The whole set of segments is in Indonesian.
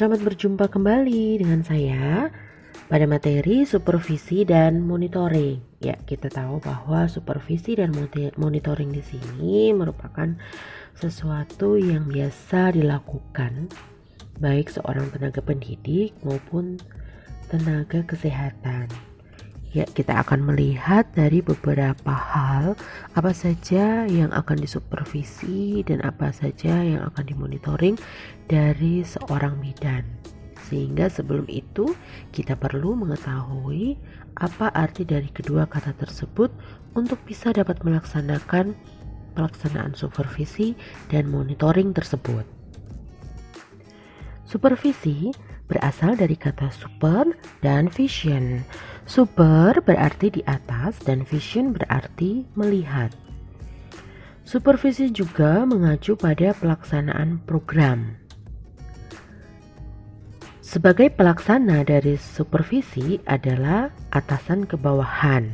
Selamat berjumpa kembali dengan saya pada materi supervisi dan monitoring. Ya, kita tahu bahwa supervisi dan monitoring di sini merupakan sesuatu yang biasa dilakukan baik seorang tenaga pendidik maupun tenaga kesehatan. Ya, kita akan melihat dari beberapa hal apa saja yang akan disupervisi dan apa saja yang akan dimonitoring dari seorang bidan. Sehingga sebelum itu kita perlu mengetahui apa arti dari kedua kata tersebut untuk bisa dapat melaksanakan pelaksanaan supervisi dan monitoring tersebut. Supervisi berasal dari kata super dan vision. Super berarti di atas dan vision berarti melihat. Supervisi juga mengacu pada pelaksanaan program. Sebagai pelaksana dari supervisi adalah atasan ke bawahan.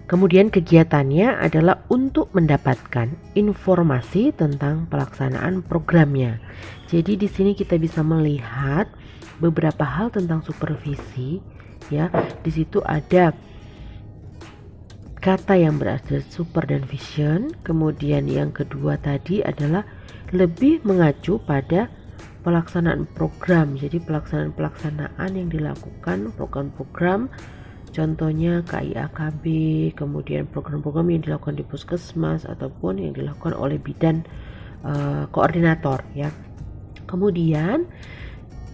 Kemudian kegiatannya adalah untuk mendapatkan informasi tentang pelaksanaan programnya. Jadi di sini kita bisa melihat beberapa hal tentang supervisi, ya. Di situ ada kata yang berarti super dan vision. Kemudian yang kedua tadi adalah lebih mengacu pada pelaksanaan program. Jadi pelaksanaan yang dilakukan program-program, contohnya KIAKB, kemudian program-program yang dilakukan di puskesmas ataupun yang dilakukan oleh bidan koordinator, ya. Kemudian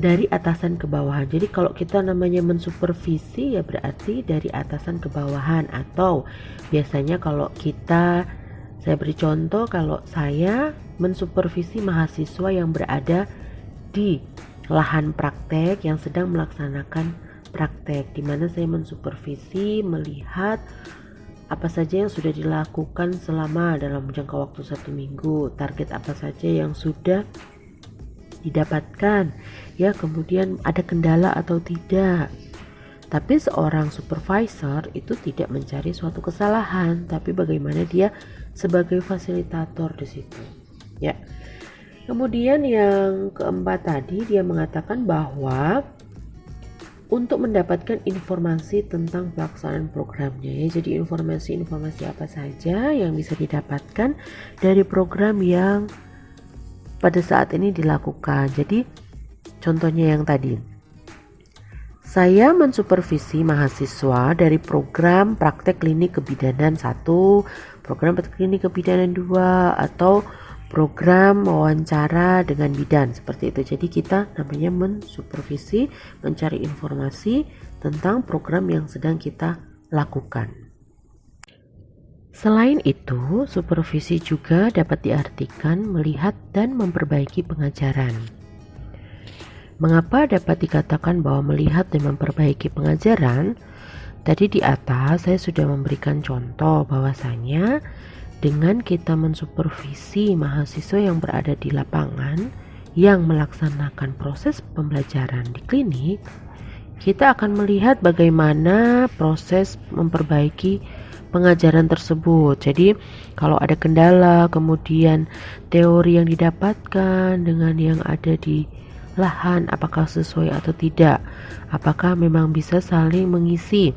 dari atasan ke bawahan. Jadi kalau kita namanya mensupervisi ya berarti dari atasan ke bawahan, atau biasanya kalau saya beri contoh, kalau saya mensupervisi mahasiswa yang berada di lahan praktek yang sedang melaksanakan praktek, di mana saya mensupervisi, melihat apa saja yang sudah dilakukan selama dalam jangka waktu 1 minggu, target apa saja yang sudah didapatkan, ya, kemudian ada kendala atau tidak. Tapi seorang supervisor itu tidak mencari suatu kesalahan, tapi bagaimana dia sebagai fasilitator di situ, ya. Kemudian yang keempat tadi dia mengatakan bahwa untuk mendapatkan informasi tentang pelaksanaan programnya, ya. Jadi informasi-informasi apa saja yang bisa didapatkan dari program yang pada saat ini dilakukan. Jadi contohnya yang tadi, saya mensupervisi mahasiswa dari program praktek klinik kebidanan 1, program praktek klinik kebidanan 2, atau program wawancara dengan bidan, seperti itu. Jadi kita namanya mensupervisi, mencari informasi tentang program yang sedang kita lakukan. Selain itu, supervisi juga dapat diartikan melihat dan memperbaiki pengajaran. Mengapa dapat dikatakan bahwa melihat dan memperbaiki pengajaran? Tadi di atas saya sudah memberikan contoh bahwasanya dengan kita mensupervisi mahasiswa yang berada di lapangan yang melaksanakan proses pembelajaran di klinik, kita akan melihat bagaimana proses memperbaiki pengajaran tersebut. Jadi kalau ada kendala, kemudian teori yang didapatkan dengan yang ada di lahan apakah sesuai atau tidak, apakah memang bisa saling mengisi,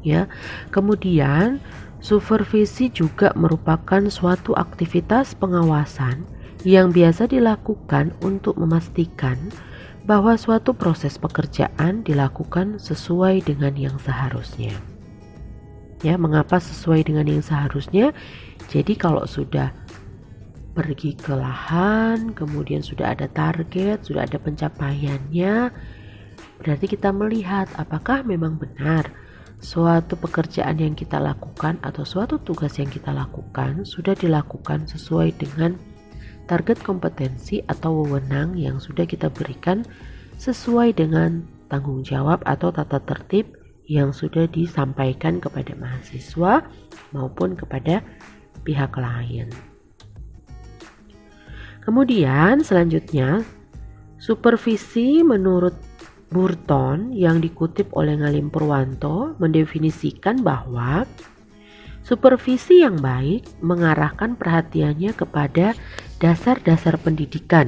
ya. Kemudian supervisi juga merupakan suatu aktivitas pengawasan yang biasa dilakukan untuk memastikan bahwa suatu proses pekerjaan dilakukan sesuai dengan yang seharusnya. Ya, mengapa sesuai dengan yang seharusnya? Jadi kalau sudah pergi ke lahan, kemudian sudah ada target, sudah ada pencapaiannya, berarti kita melihat apakah memang benar suatu pekerjaan yang kita lakukan atau suatu tugas yang kita lakukan sudah dilakukan sesuai dengan target kompetensi atau wewenang yang sudah kita berikan sesuai dengan tanggung jawab atau tata tertib yang sudah disampaikan kepada mahasiswa maupun kepada pihak lain. Kemudian selanjutnya, supervisi menurut Burton yang dikutip oleh Ngalim Purwanto mendefinisikan bahwa supervisi yang baik mengarahkan perhatiannya kepada dasar-dasar pendidikan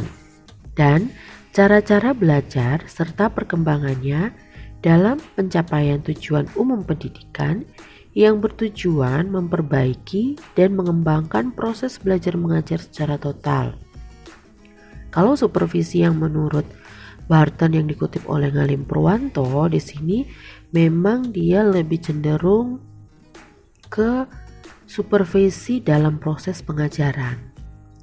dan cara-cara belajar serta perkembangannya dalam pencapaian tujuan umum pendidikan yang bertujuan memperbaiki dan mengembangkan proses belajar mengajar secara total. Kalau supervisi yang menurut Barton yang dikutip oleh Ngalim Purwanto di sini memang dia lebih cenderung ke supervisi dalam proses pengajaran.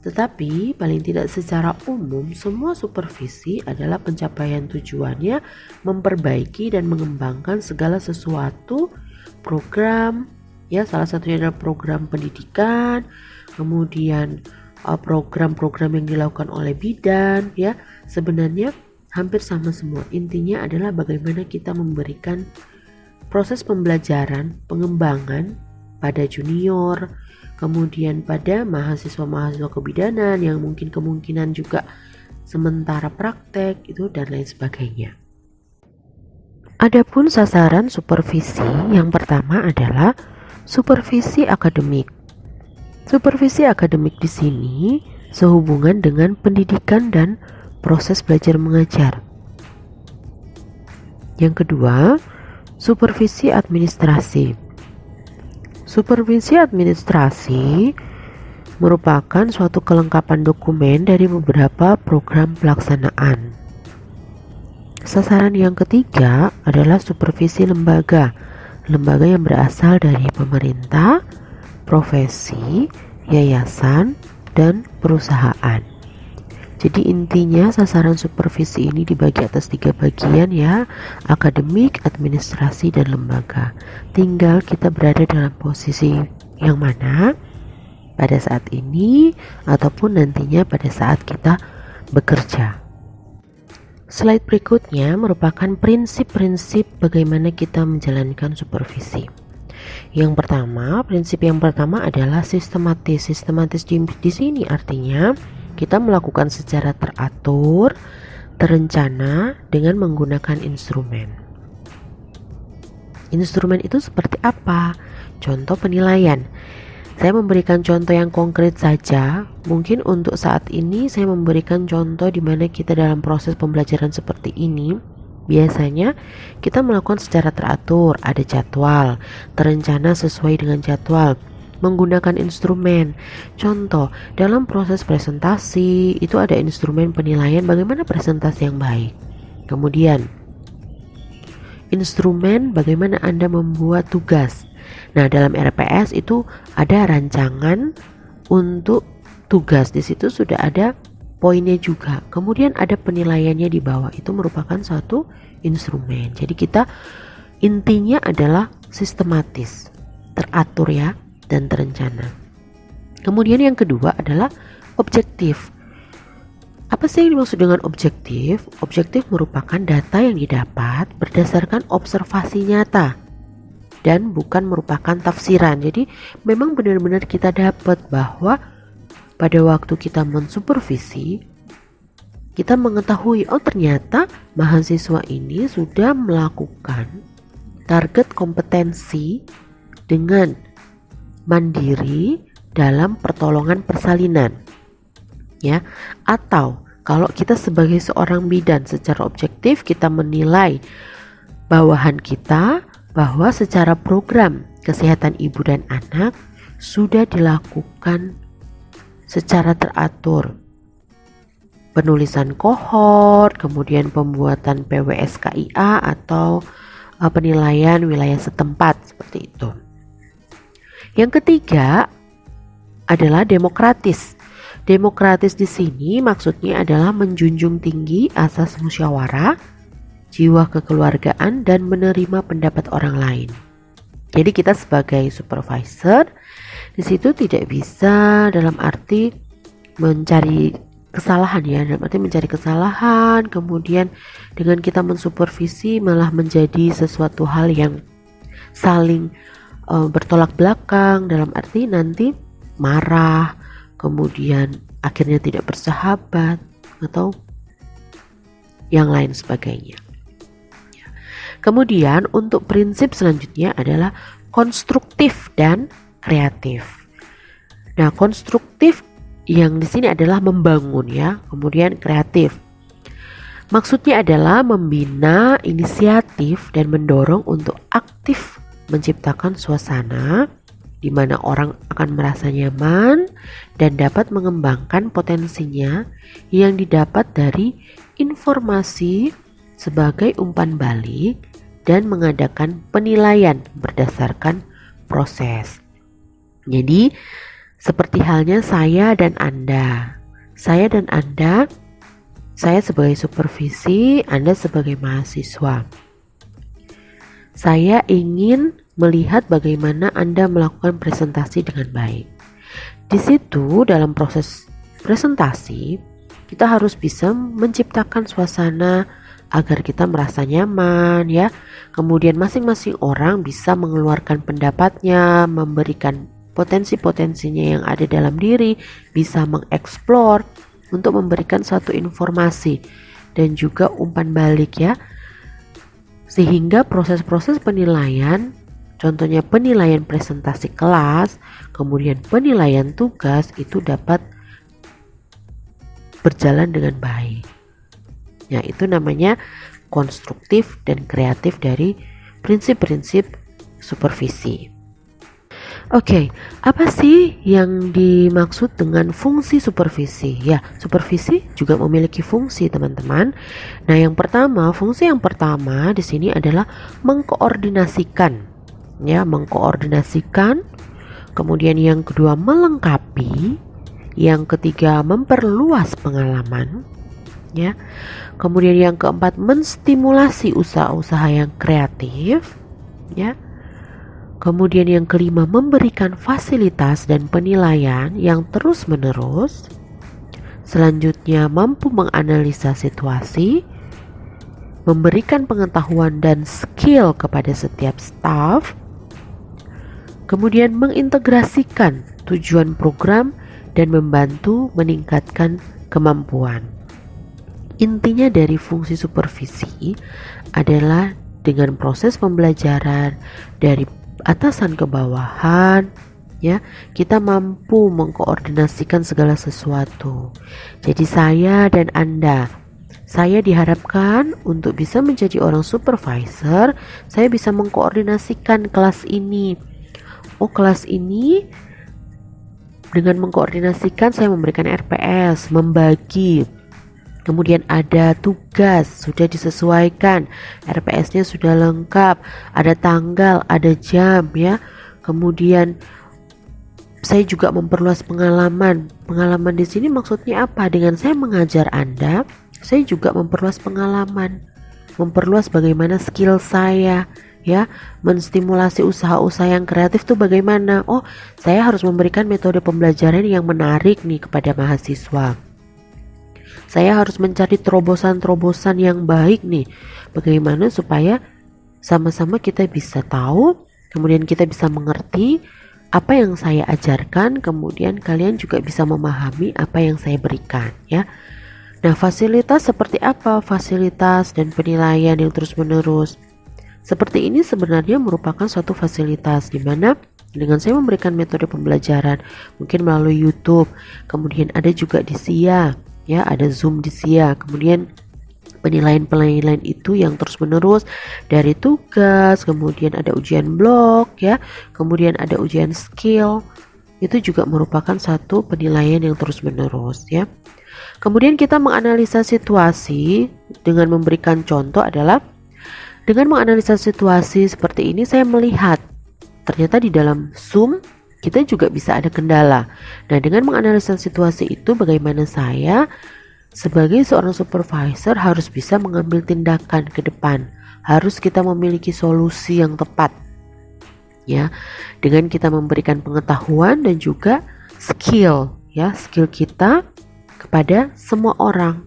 Tetapi paling tidak secara umum semua supervisi adalah pencapaian tujuannya memperbaiki dan mengembangkan segala sesuatu program, ya salah satunya adalah program pendidikan, kemudian program-program yang dilakukan oleh bidan, ya sebenarnya hampir sama semua. Intinya adalah bagaimana kita memberikan proses pembelajaran, pengembangan pada junior, kemudian pada mahasiswa-mahasiswa kebidanan yang mungkin kemungkinan juga sementara praktek itu dan lain sebagainya. Adapun sasaran supervisi yang pertama adalah supervisi akademik. Supervisi akademik di sini sehubungan dengan pendidikan dan proses belajar mengajar. Yang kedua, supervisi administrasi. Supervisi administrasi merupakan suatu kelengkapan dokumen dari beberapa program pelaksanaan. Sasaran yang ketiga adalah supervisi lembaga. Lembaga yang berasal dari pemerintah, profesi, yayasan, dan perusahaan. Jadi intinya sasaran supervisi ini dibagi atas 3 bagian ya, akademik, administrasi, dan lembaga. Tinggal kita berada dalam posisi yang mana pada saat ini ataupun nantinya pada saat kita bekerja. Slide berikutnya merupakan prinsip-prinsip bagaimana kita menjalankan supervisi. Prinsip yang pertama adalah sistematis. Sistematis di sini artinya kita melakukan secara teratur, terencana dengan menggunakan instrumen. Instrumen itu seperti apa? Contoh penilaian. Saya memberikan contoh yang konkret saja. Mungkin untuk saat ini saya memberikan contoh di mana kita dalam proses pembelajaran seperti ini. Biasanya kita melakukan secara teratur, ada jadwal, terencana sesuai dengan jadwal, menggunakan instrumen. Contoh, dalam proses presentasi itu ada instrumen penilaian bagaimana presentasi yang baik. Kemudian, instrumen bagaimana Anda membuat tugas. Nah, dalam RPS itu ada rancangan untuk tugas. Di situ sudah ada poinnya juga. Kemudian ada penilaiannya di bawah. Itu merupakan satu instrumen. Jadi kita intinya adalah sistematis, teratur ya, dan terencana. Kemudian yang kedua adalah objektif. Apa sih yang dimaksud dengan objektif? Objektif merupakan data yang didapat berdasarkan observasi nyata dan bukan merupakan tafsiran. Jadi memang benar-benar kita dapat bahwa pada waktu kita mensupervisi, kita mengetahui ternyata mahasiswa ini sudah melakukan target kompetensi dengan mandiri dalam pertolongan persalinan, ya. Atau kalau kita sebagai seorang bidan secara objektif kita menilai bawahan kita bahwa secara program kesehatan ibu dan anak sudah dilakukan secara teratur, penulisan kohort, kemudian pembuatan PWSKIA atau penilaian wilayah setempat seperti itu. Yang ketiga adalah demokratis. Demokratis di sini maksudnya adalah menjunjung tinggi asas musyawarah, jiwa kekeluargaan, dan menerima pendapat orang lain. Jadi kita sebagai supervisor di situ tidak bisa dalam arti mencari kesalahan ya, dalam arti mencari kesalahan, kemudian dengan kita mensupervisi malah menjadi sesuatu hal yang saling bertolak belakang, dalam arti nanti marah, kemudian akhirnya tidak bersahabat atau yang lain sebagainya. Kemudian untuk prinsip selanjutnya adalah konstruktif dan kreatif. Nah, konstruktif yang di sini adalah membangun ya, kemudian kreatif. Maksudnya adalah membina inisiatif dan mendorong untuk aktif menciptakan suasana di mana orang akan merasa nyaman dan dapat mengembangkan potensinya yang didapat dari informasi sebagai umpan balik dan mengadakan penilaian berdasarkan proses. Jadi, seperti halnya saya dan Anda. Saya sebagai supervisi, Anda sebagai mahasiswa. Saya ingin melihat bagaimana Anda melakukan presentasi dengan baik. Di situ dalam proses presentasi, kita harus bisa menciptakan suasana agar kita merasa nyaman ya. Kemudian masing-masing orang bisa mengeluarkan pendapatnya, memberikan potensi-potensinya yang ada dalam diri, bisa mengeksplor untuk memberikan suatu informasi dan juga umpan balik ya. Sehingga proses-proses penilaian, contohnya penilaian presentasi kelas, kemudian penilaian tugas itu dapat berjalan dengan baik. Ya, itu namanya konstruktif dan kreatif dari prinsip-prinsip supervisi. Oke, apa sih yang dimaksud dengan fungsi supervisi? Ya, supervisi juga memiliki fungsi, teman-teman. Nah, fungsi yang pertama di sini adalah mengkoordinasikan. Ya, mengkoordinasikan. Kemudian yang kedua melengkapi. Yang ketiga memperluas pengalaman. Ya. Kemudian yang keempat menstimulasi usaha-usaha yang kreatif. Ya. Kemudian yang kelima memberikan fasilitas dan penilaian yang terus-menerus. Selanjutnya mampu menganalisa situasi, memberikan pengetahuan dan skill kepada setiap staf. Kemudian mengintegrasikan tujuan program dan membantu meningkatkan kemampuan. Intinya dari fungsi supervisi adalah dengan proses pembelajaran dari atasan ke bawahan, ya, kita mampu mengkoordinasikan segala sesuatu. Jadi saya dan Anda, saya diharapkan untuk bisa menjadi orang supervisor, saya bisa mengkoordinasikan kelas ini. Oh, kelas ini dengan mengkoordinasikan saya memberikan RPS, membagi. Kemudian ada tugas, sudah disesuaikan, RPS-nya sudah lengkap, ada tanggal, ada jam ya. Kemudian saya juga memperluas pengalaman. Pengalaman di sini maksudnya apa? Dengan saya mengajar Anda, saya juga memperluas pengalaman, memperluas bagaimana skill saya ya, menstimulasi usaha-usaha yang kreatif tuh bagaimana. Oh, saya harus memberikan metode pembelajaran yang menarik nih kepada mahasiswa. Saya harus mencari terobosan-terobosan yang baik nih. Bagaimana supaya sama-sama kita bisa tahu, kemudian kita bisa mengerti apa yang saya ajarkan, kemudian kalian juga bisa memahami apa yang saya berikan ya. Nah, fasilitas seperti apa? Fasilitas dan penilaian yang terus-menerus. Seperti ini sebenarnya merupakan suatu fasilitas di mana dengan saya memberikan metode pembelajaran, mungkin melalui YouTube, kemudian ada juga di SIA. Ya, ada Zoom di SIA. Kemudian penilaian itu yang terus menerus dari tugas, kemudian ada ujian blok ya, kemudian ada ujian skill. Itu juga merupakan satu penilaian yang terus menerus ya. Kemudian kita menganalisa situasi dengan memberikan contoh adalah dengan menganalisa situasi seperti ini saya melihat ternyata di dalam Zoom kita juga bisa ada kendala. Nah, dengan menganalisa situasi itu bagaimana saya sebagai seorang supervisor harus bisa mengambil tindakan ke depan. Harus kita memiliki solusi yang tepat. Ya, dengan kita memberikan pengetahuan dan juga skill, ya, skill kita kepada semua orang,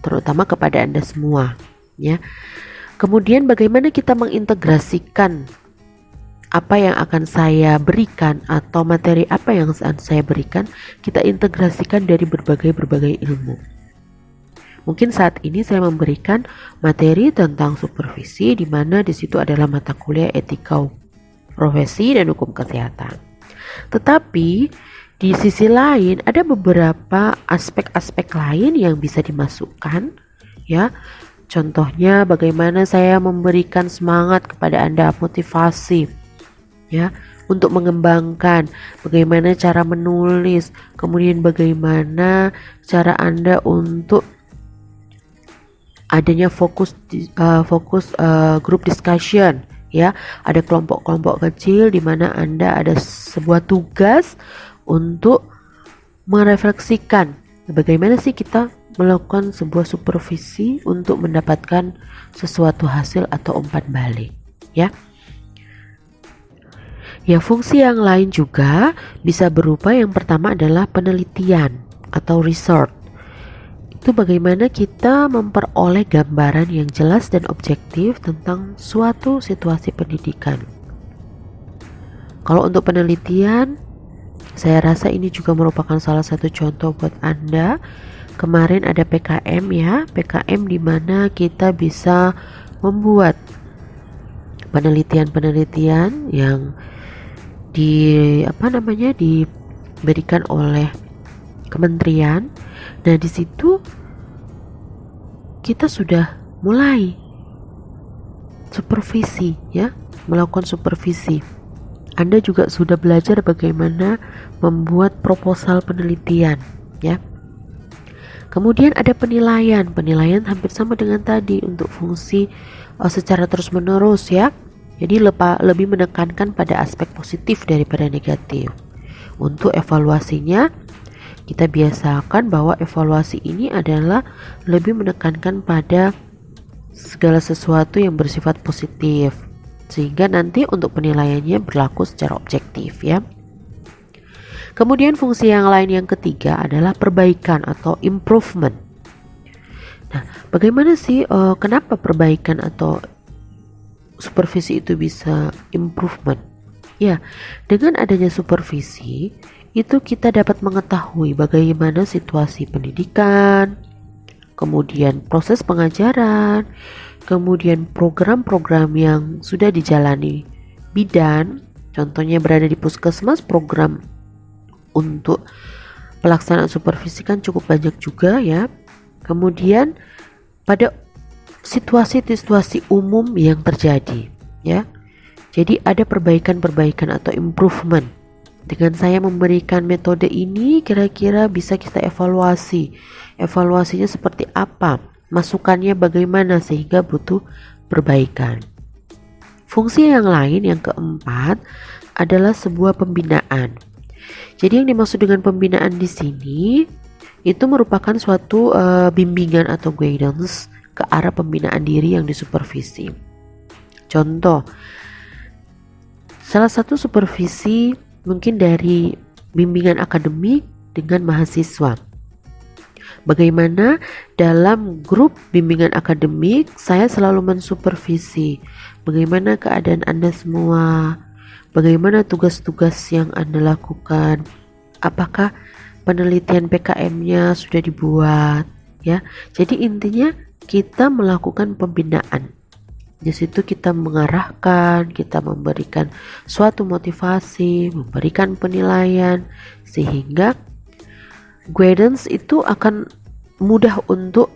terutama kepada Anda semua, ya. Kemudian bagaimana kita mengintegrasikan apa yang akan saya berikan atau materi apa yang saya berikan, kita integrasikan dari berbagai ilmu. Mungkin saat ini saya memberikan materi tentang supervisi di mana di situ adalah mata kuliah etika profesi dan hukum kesehatan. Tetapi di sisi lain ada beberapa aspek-aspek lain yang bisa dimasukkan ya. Contohnya bagaimana saya memberikan semangat kepada Anda, motivasi, ya, untuk mengembangkan, bagaimana cara menulis, kemudian bagaimana cara Anda untuk adanya fokus group discussion, ya. Ada kelompok-kelompok kecil di mana Anda ada sebuah tugas untuk merefleksikan bagaimana sih kita melakukan sebuah supervisi untuk mendapatkan sesuatu hasil atau umpan balik, ya. Ya, fungsi yang lain juga bisa berupa, yang pertama adalah penelitian atau research. Itu bagaimana kita memperoleh gambaran yang jelas dan objektif tentang suatu situasi pendidikan. Kalau untuk penelitian, saya rasa ini juga merupakan salah satu contoh buat Anda. Kemarin ada PKM, ya, PKM di mana kita bisa membuat penelitian-penelitian yang diberikan oleh kementerian. Nah, di situ kita sudah mulai supervisi, ya, melakukan supervisi. Anda juga sudah belajar bagaimana membuat proposal penelitian, ya. Kemudian ada penilaian. Penilaian hampir sama dengan tadi untuk fungsi secara terus-menerus, ya. Jadi lebih menekankan pada aspek positif daripada negatif. Untuk evaluasinya, kita biasakan bahwa evaluasi ini adalah lebih menekankan pada segala sesuatu yang bersifat positif, sehingga nanti untuk penilaiannya berlaku secara objektif, ya. Kemudian fungsi yang lain yang ketiga adalah perbaikan atau improvement. Nah, bagaimana sih kenapa perbaikan atau supervisi itu bisa improvement? Ya, dengan adanya supervisi itu kita dapat mengetahui bagaimana situasi pendidikan, kemudian proses pengajaran, kemudian program-program yang sudah dijalani bidan, contohnya berada di puskesmas, program untuk pelaksanaan supervisi kan cukup banyak juga, ya. Kemudian pada situasi-situasi umum yang terjadi, ya. Jadi ada perbaikan-perbaikan atau improvement. Dengan saya memberikan metode ini, kira-kira bisa kita evaluasi. Evaluasinya seperti apa? Masukannya bagaimana sehingga butuh perbaikan. Fungsi yang lain yang keempat adalah sebuah pembinaan. Jadi yang dimaksud dengan pembinaan di sini itu merupakan suatu bimbingan atau guidance ke arah pembinaan diri yang disupervisi. Contoh, salah satu supervisi mungkin dari bimbingan akademik dengan mahasiswa. Bagaimana dalam grup bimbingan akademik saya selalu mensupervisi bagaimana keadaan Anda semua, bagaimana tugas-tugas yang Anda lakukan, apakah penelitian PKM-nya sudah dibuat, ya. Jadi intinya kita melakukan pembinaan. Di situ kita mengarahkan, kita memberikan suatu motivasi, memberikan penilaian, sehingga guidance itu akan mudah untuk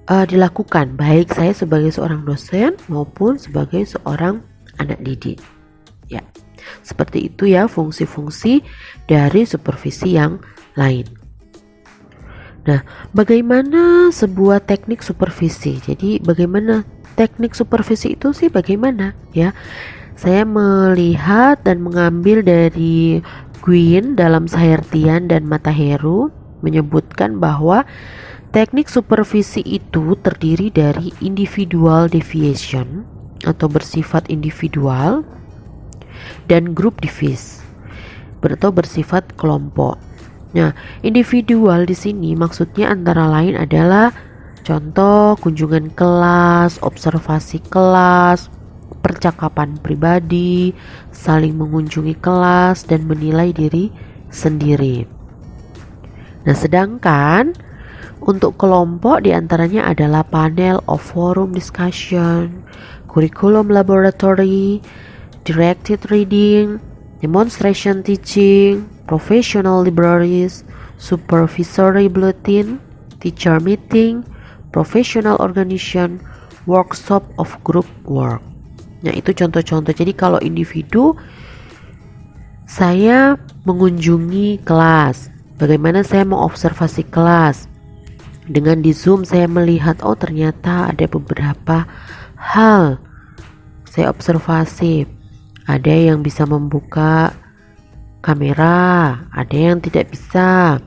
dilakukan, baik saya sebagai seorang dosen maupun sebagai seorang anak didik, ya. Seperti itu, ya, fungsi-fungsi dari supervisi yang lain. Nah, bagaimana sebuah teknik supervisi? Jadi bagaimana teknik supervisi itu sih, bagaimana, ya? Saya melihat dan mengambil dari Gwyn dalam Sahertian dan Mataheru menyebutkan bahwa teknik supervisi itu terdiri dari individual deviation atau bersifat individual dan group device atau bersifat kelompok. Nah, individual di sini maksudnya antara lain adalah contoh kunjungan kelas, observasi kelas, percakapan pribadi, saling mengunjungi kelas dan menilai diri sendiri. Nah, sedangkan untuk kelompok diantaranya adalah panel of forum discussion, curriculum laboratory, directed reading, demonstration teaching, professional libraries, supervisory bulletin, teacher meeting, professional organization, workshop of group work. Nah, itu contoh-contoh. Jadi kalau individu, saya mengunjungi kelas. Bagaimana saya mengobservasi kelas? Dengan di Zoom saya melihat, oh ternyata ada beberapa hal saya observasi. Ada yang bisa membuka kamera, ada yang tidak bisa.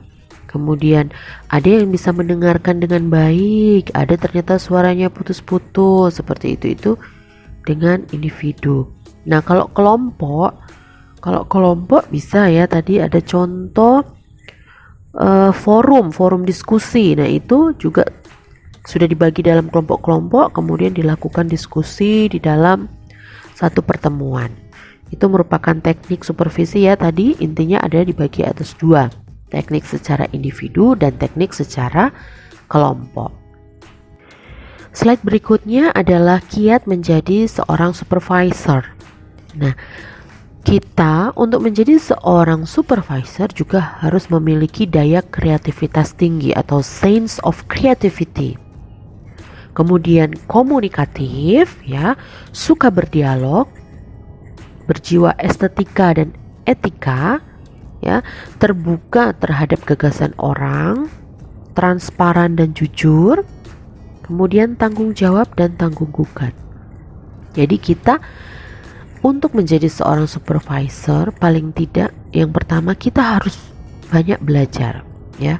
Kemudian ada yang bisa mendengarkan dengan baik, ada ternyata suaranya putus-putus, seperti itu dengan individu. Nah, kalau kelompok bisa ya, tadi ada contoh forum diskusi. Nah, itu juga sudah dibagi dalam kelompok-kelompok, kemudian dilakukan diskusi di dalam satu pertemuan. Itu merupakan teknik supervisi ya, tadi intinya ada dibagi atas dua, teknik secara individu dan teknik secara kelompok. Slide berikutnya adalah kiat menjadi seorang supervisor. Nah, kita untuk menjadi seorang supervisor juga harus memiliki daya kreativitas tinggi atau sense of creativity. Kemudian komunikatif ya, suka berdialog, berjiwa estetika dan etika ya, terbuka terhadap gagasan orang, transparan dan jujur, kemudian tanggung jawab dan tanggung gugat. Jadi kita untuk menjadi seorang supervisor, paling tidak yang pertama kita harus banyak belajar ya.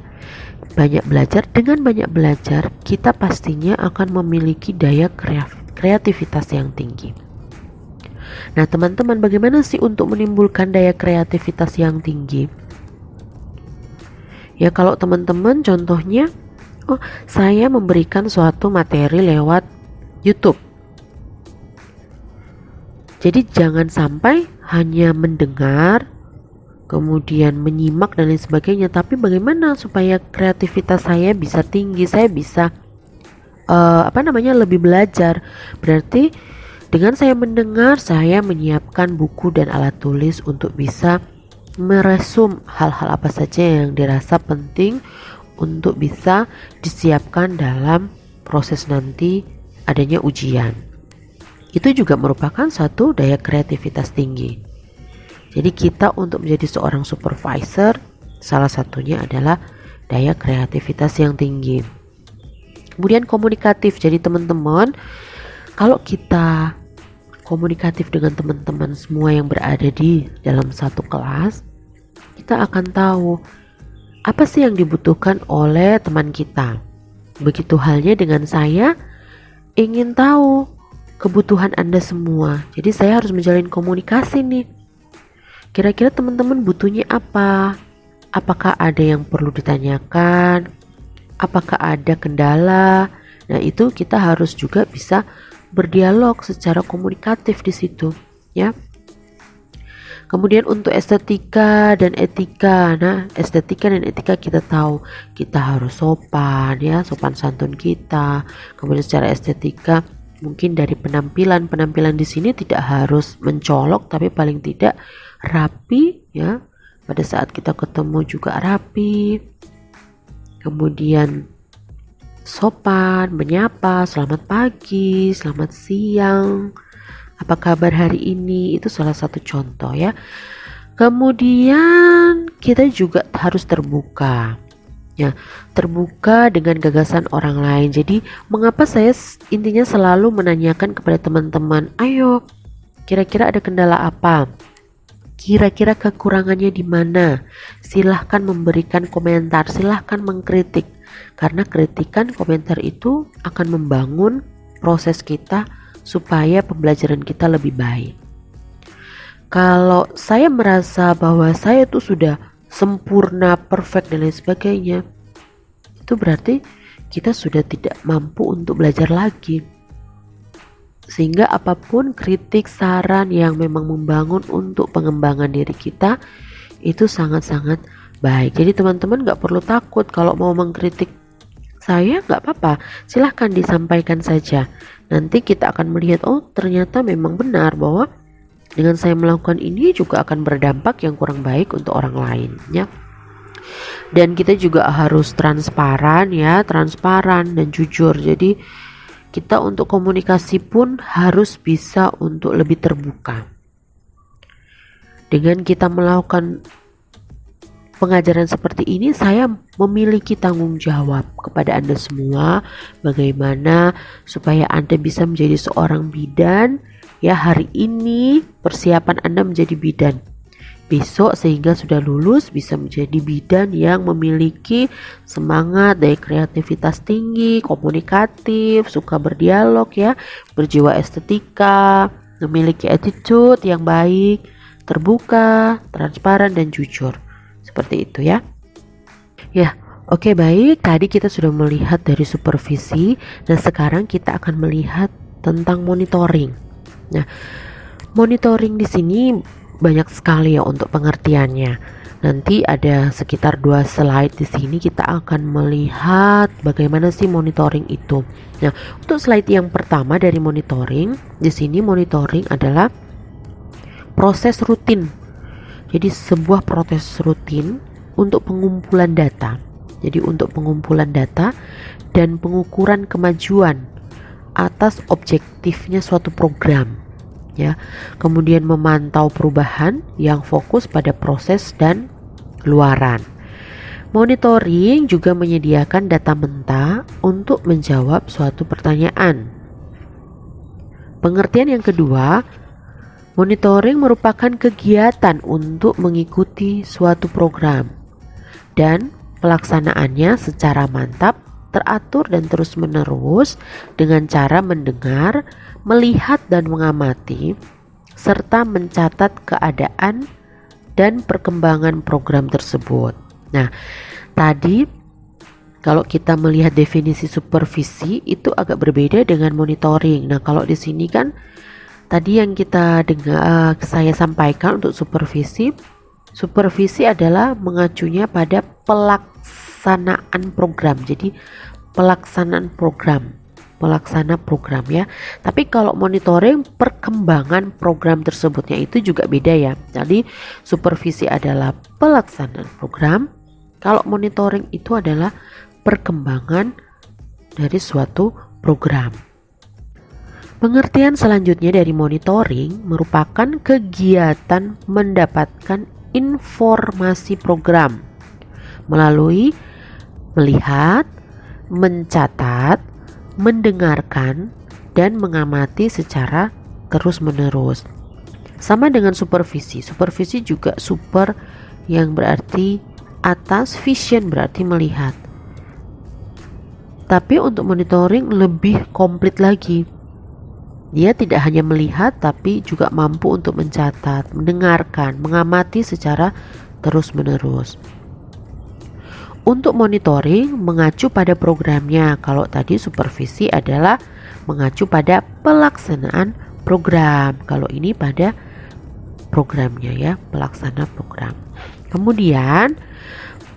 Banyak belajar, dengan banyak belajar kita pastinya akan memiliki daya kreativitas yang tinggi. Nah, teman-teman, bagaimana sih untuk menimbulkan daya kreativitas yang tinggi? Ya, kalau teman-teman contohnya, saya memberikan suatu materi lewat YouTube. Jadi jangan sampai hanya mendengar, kemudian menyimak dan lain sebagainya, tapi bagaimana supaya kreativitas saya bisa tinggi, saya bisa lebih belajar. Berarti dengan saya mendengar, saya menyiapkan buku dan alat tulis untuk bisa meresum hal-hal apa saja yang dirasa penting untuk bisa disiapkan dalam proses nanti adanya ujian. Itu juga merupakan satu daya kreativitas tinggi. Jadi kita untuk menjadi seorang supervisor, salah satunya adalah daya kreativitas yang tinggi. Kemudian komunikatif. Jadi teman-teman, kalau kita komunikatif dengan teman-teman semua yang berada di dalam satu kelas, kita akan tahu apa sih yang dibutuhkan oleh teman kita. Begitu halnya dengan saya ingin tahu kebutuhan Anda semua. Jadi saya harus menjalin komunikasi nih. Kira-kira teman-teman butuhnya apa? Apakah ada yang perlu ditanyakan? Apakah ada kendala? Nah, itu kita harus juga bisa berdialog secara komunikatif di situ, ya. Kemudian untuk estetika dan etika. Nah, estetika dan etika kita tahu, kita harus sopan ya, sopan santun kita. Kemudian secara estetika mungkin dari penampilan di sini tidak harus mencolok, tapi paling tidak rapi ya. Pada saat kita ketemu juga rapi. Kemudian sopan, menyapa, selamat pagi, selamat siang, apa kabar hari ini, itu salah satu contoh ya. Kemudian kita juga harus terbuka ya, terbuka dengan gagasan orang lain. Jadi mengapa saya intinya selalu menanyakan kepada teman-teman, ayo kira-kira ada kendala apa, kira-kira kekurangannya di mana, silahkan memberikan komentar, silahkan mengkritik. Karena kritikan komentar itu akan membangun proses kita supaya pembelajaran kita lebih baik. Kalau saya merasa bahwa saya itu sudah sempurna, perfect dan lain sebagainya, itu berarti kita sudah tidak mampu untuk belajar lagi. Sehingga apapun kritik, saran yang memang membangun untuk pengembangan diri kita, itu sangat-sangat baik. Jadi teman-teman gak perlu takut kalau mau mengkritik saya, gak apa-apa, silahkan disampaikan saja. Nanti kita akan melihat, oh ternyata memang benar bahwa dengan saya melakukan ini juga akan berdampak yang kurang baik untuk orang lain ya. Dan kita juga harus transparan dan jujur. Jadi kita untuk komunikasi pun harus bisa untuk lebih terbuka. Dengan kita melakukan pengajaran seperti ini, saya memiliki tanggung jawab kepada Anda semua bagaimana supaya Anda bisa menjadi seorang bidan. Ya, hari ini persiapan Anda menjadi bidan. Besok sehingga sudah lulus bisa menjadi bidan yang memiliki semangat dan kreativitas tinggi, komunikatif, suka berdialog ya, berjiwa estetika, memiliki attitude yang baik, terbuka, transparan dan jujur. Seperti itu ya. Ya, oke, baik. Tadi kita sudah melihat dari supervisi dan sekarang kita akan melihat tentang monitoring. Nah, monitoring di sini banyak sekali ya untuk pengertiannya. Nanti ada sekitar 2 slide di sini kita akan melihat bagaimana sih monitoring itu. Nah, untuk slide yang pertama dari monitoring, di sini monitoring adalah proses rutin. Jadi sebuah proses rutin untuk pengumpulan data. Jadi untuk pengumpulan data dan pengukuran kemajuan atas objektifnya suatu program. Ya, kemudian memantau perubahan yang fokus pada proses dan luaran. Monitoring juga menyediakan data mentah untuk menjawab suatu pertanyaan. Pengertian yang kedua, monitoring merupakan kegiatan untuk mengikuti suatu program dan pelaksanaannya secara mantap, teratur dan terus-menerus dengan cara mendengar, melihat dan mengamati, serta mencatat keadaan dan perkembangan program tersebut. Nah, tadi kalau kita melihat definisi supervisi itu agak berbeda dengan monitoring. Nah, kalau di sini kan tadi yang kita dengar, saya sampaikan untuk supervisi adalah mengacunya pada pelaksanaan program. Jadi pelaksanaan pelaksana program ya. Tapi kalau monitoring perkembangan program tersebutnya itu juga beda ya. Jadi supervisi adalah pelaksanaan program, kalau monitoring itu adalah perkembangan dari suatu program. Pengertian selanjutnya dari monitoring merupakan kegiatan mendapatkan informasi program melalui melihat, mencatat, mendengarkan, dan mengamati secara terus-menerus. Sama dengan supervisi. Supervisi juga super yang berarti atas, vision berarti melihat. Tapi untuk monitoring lebih komplit lagi. Dia tidak hanya melihat tapi juga mampu untuk mencatat, mendengarkan, mengamati secara terus-menerus. Untuk monitoring mengacu pada programnya. Kalau tadi supervisi adalah mengacu pada pelaksanaan program. Kalau ini pada programnya ya, pelaksana program. Kemudian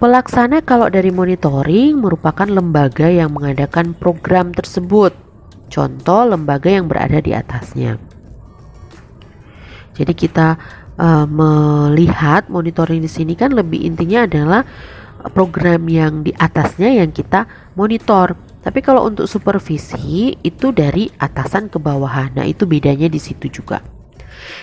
pelaksana kalau dari monitoring merupakan lembaga yang mengadakan program tersebut. Contoh lembaga yang berada di atasnya. Jadi kita melihat monitoring di sini kan lebih intinya adalah program yang di atasnya yang kita monitor. Tapi kalau untuk supervisi itu dari atasan ke bawahan. Nah, itu bedanya di situ juga.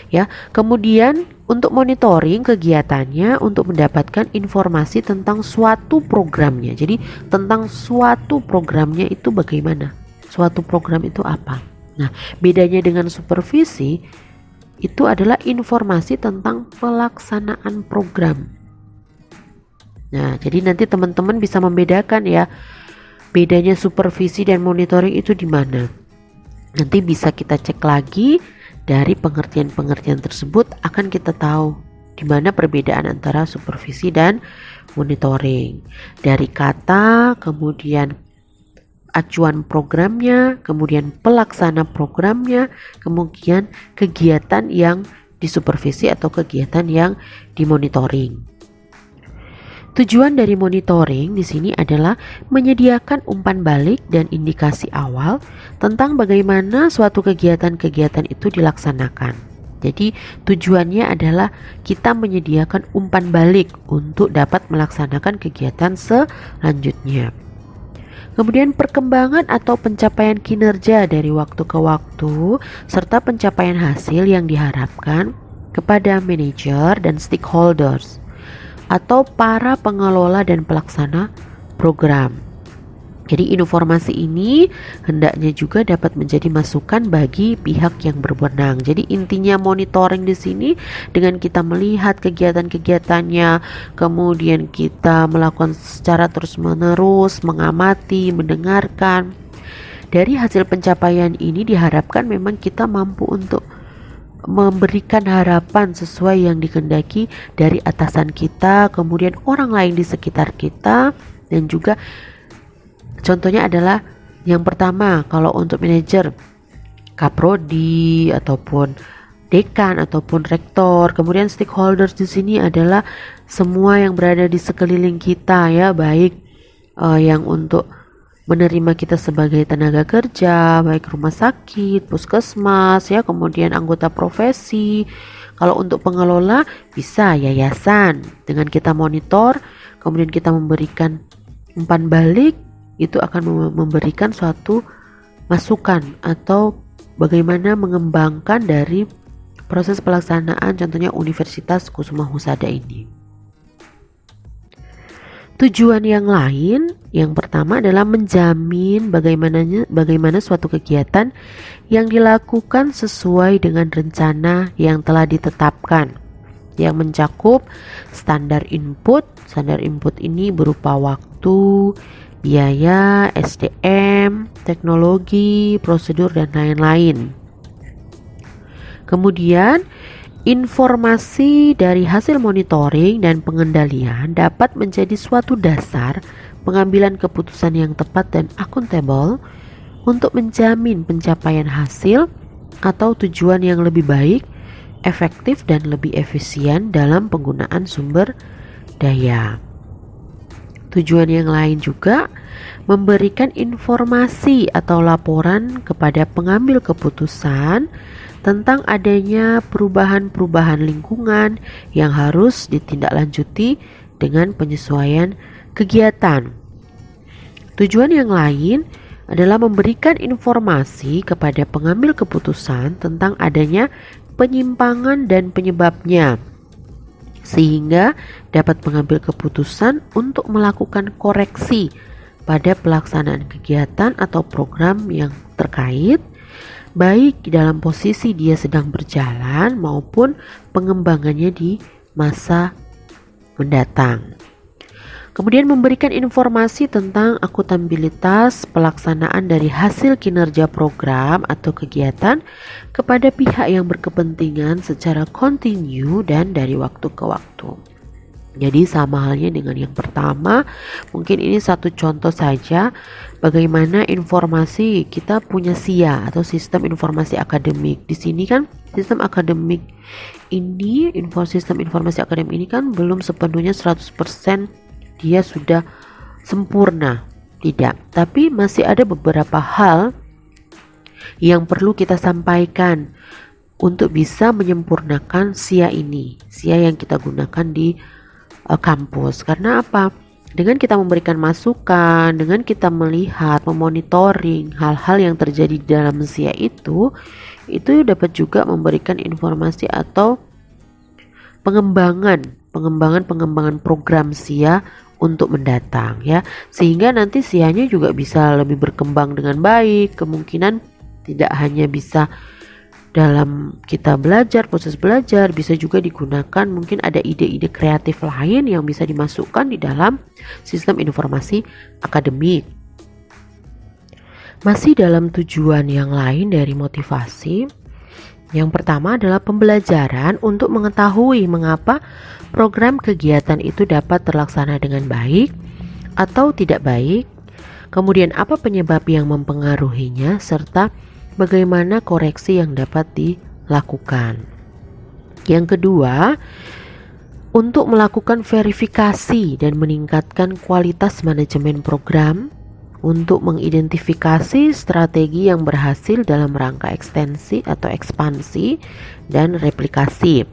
Ya, kemudian untuk monitoring kegiatannya untuk mendapatkan informasi tentang suatu programnya. Jadi tentang suatu programnya itu bagaimana? Suatu program itu apa? Nah, bedanya dengan supervisi itu adalah informasi tentang pelaksanaan program. Nah, jadi nanti teman-teman bisa membedakan ya, bedanya supervisi dan monitoring itu di mana. Nanti bisa kita cek lagi dari pengertian-pengertian tersebut, akan kita tahu di mana perbedaan antara supervisi dan monitoring. Dari kata, kemudian acuan programnya, kemudian pelaksana programnya, kemudian kegiatan yang disupervisi atau kegiatan yang dimonitoring. Tujuan dari monitoring di sini adalah menyediakan umpan balik dan indikasi awal tentang bagaimana suatu kegiatan-kegiatan itu dilaksanakan. Jadi tujuannya adalah kita menyediakan umpan balik untuk dapat melaksanakan kegiatan selanjutnya. Kemudian perkembangan atau pencapaian kinerja dari waktu ke waktu serta pencapaian hasil yang diharapkan kepada manajer dan stakeholders atau para pengelola dan pelaksana program. Jadi informasi ini hendaknya juga dapat menjadi masukan bagi pihak yang berwenang. Jadi intinya monitoring di sini dengan kita melihat kegiatan-kegiatannya, kemudian kita melakukan secara terus-menerus, mengamati, mendengarkan. Dari hasil pencapaian ini diharapkan memang kita mampu untuk memberikan harapan sesuai yang dikehendaki dari atasan kita, kemudian orang lain di sekitar kita, dan juga contohnya adalah yang pertama kalau untuk manajer, kaprodi ataupun dekan ataupun rektor, kemudian stakeholders di sini adalah semua yang berada di sekeliling kita ya, baik yang untuk menerima kita sebagai tenaga kerja, baik rumah sakit, puskesmas ya, kemudian anggota profesi. Kalau untuk pengelola bisa yayasan, dengan kita monitor, kemudian kita memberikan umpan balik, itu akan memberikan suatu masukan atau bagaimana mengembangkan dari proses pelaksanaan contohnya Universitas Kusuma Husada ini. Tujuan yang lain, yang pertama adalah menjamin bagaimana suatu kegiatan yang dilakukan sesuai dengan rencana yang telah ditetapkan, yang mencakup standar input. Standar input ini berupa waktu, biaya, SDM, teknologi, prosedur, dan lain-lain. Kemudian informasi dari hasil monitoring dan pengendalian dapat menjadi suatu dasar pengambilan keputusan yang tepat dan akuntabel untuk menjamin pencapaian hasil atau tujuan yang lebih baik, efektif, dan lebih efisien dalam penggunaan sumber daya. Tujuan yang lain juga memberikan informasi atau laporan kepada pengambil keputusan tentang adanya perubahan-perubahan lingkungan yang harus ditindaklanjuti dengan penyesuaian kegiatan. Tujuan yang lain adalah memberikan informasi kepada pengambil keputusan tentang adanya penyimpangan dan penyebabnya, sehingga dapat mengambil keputusan untuk melakukan koreksi pada pelaksanaan kegiatan atau program yang terkait, baik dalam posisi dia sedang berjalan maupun pengembangannya di masa mendatang. Kemudian memberikan informasi tentang akuntabilitas pelaksanaan dari hasil kinerja program atau kegiatan kepada pihak yang berkepentingan secara kontinu dan dari waktu ke waktu. Jadi sama halnya dengan yang pertama, mungkin ini satu contoh saja bagaimana informasi kita punya SIA atau sistem informasi akademik. Di sini kan sistem akademik ini, sistem informasi akademik ini kan belum sepenuhnya 100% dia sudah sempurna, tidak. Tapi masih ada beberapa hal yang perlu kita sampaikan untuk bisa menyempurnakan SIA ini, SIA yang kita gunakan di kampus. Karena apa? Dengan kita memberikan masukan, dengan kita melihat, memonitoring hal-hal yang terjadi di dalam SIA itu dapat juga memberikan informasi atau pengembangan program SIA untuk mendatang ya, sehingga nanti SIA-nya juga bisa lebih berkembang dengan baik. Kemungkinan tidak hanya bisa dalam kita belajar, proses belajar, bisa juga digunakan, mungkin ada ide-ide kreatif lain yang bisa dimasukkan di dalam sistem informasi akademik. Masih dalam tujuan yang lain dari motivasi, yang pertama adalah pembelajaran untuk mengetahui mengapa program kegiatan itu dapat terlaksana dengan baik atau tidak baik, kemudian apa penyebab yang mempengaruhinya, serta bagaimana koreksi yang dapat dilakukan. Yang kedua, untuk melakukan verifikasi dan meningkatkan kualitas manajemen program untuk mengidentifikasi strategi yang berhasil dalam rangka ekstensi atau ekspansi dan replikasi.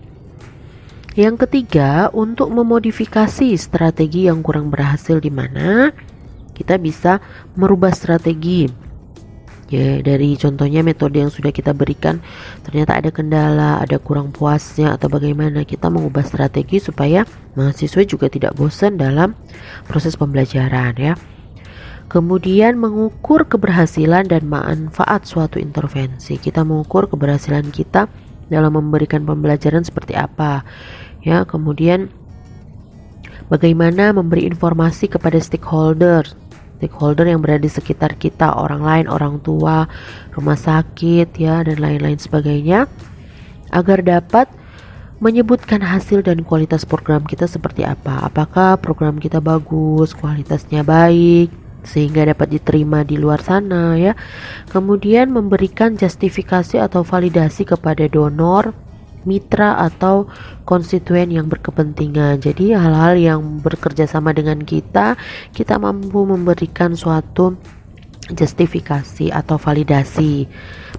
Yang ketiga, untuk memodifikasi strategi yang kurang berhasil, di mana kita bisa merubah strategi. Ya, dari contohnya metode yang sudah kita berikan ternyata ada kendala, ada kurang puasnya atau bagaimana, kita mengubah strategi supaya mahasiswa juga tidak bosan dalam proses pembelajaran ya. Kemudian mengukur keberhasilan dan manfaat suatu intervensi. Kita mengukur keberhasilan kita dalam memberikan pembelajaran seperti apa ya. Kemudian bagaimana memberi informasi kepada stakeholder yang berada di sekitar kita, orang lain, orang tua, rumah sakit ya, dan lain-lain sebagainya, agar dapat menyebutkan hasil dan kualitas program kita seperti apa. Apakah program kita bagus, kualitasnya baik, sehingga dapat diterima di luar sana ya. Kemudian memberikan justifikasi atau validasi kepada donor, mitra atau konstituen yang berkepentingan. Jadi hal-hal yang bekerja sama dengan kita mampu memberikan suatu justifikasi atau validasi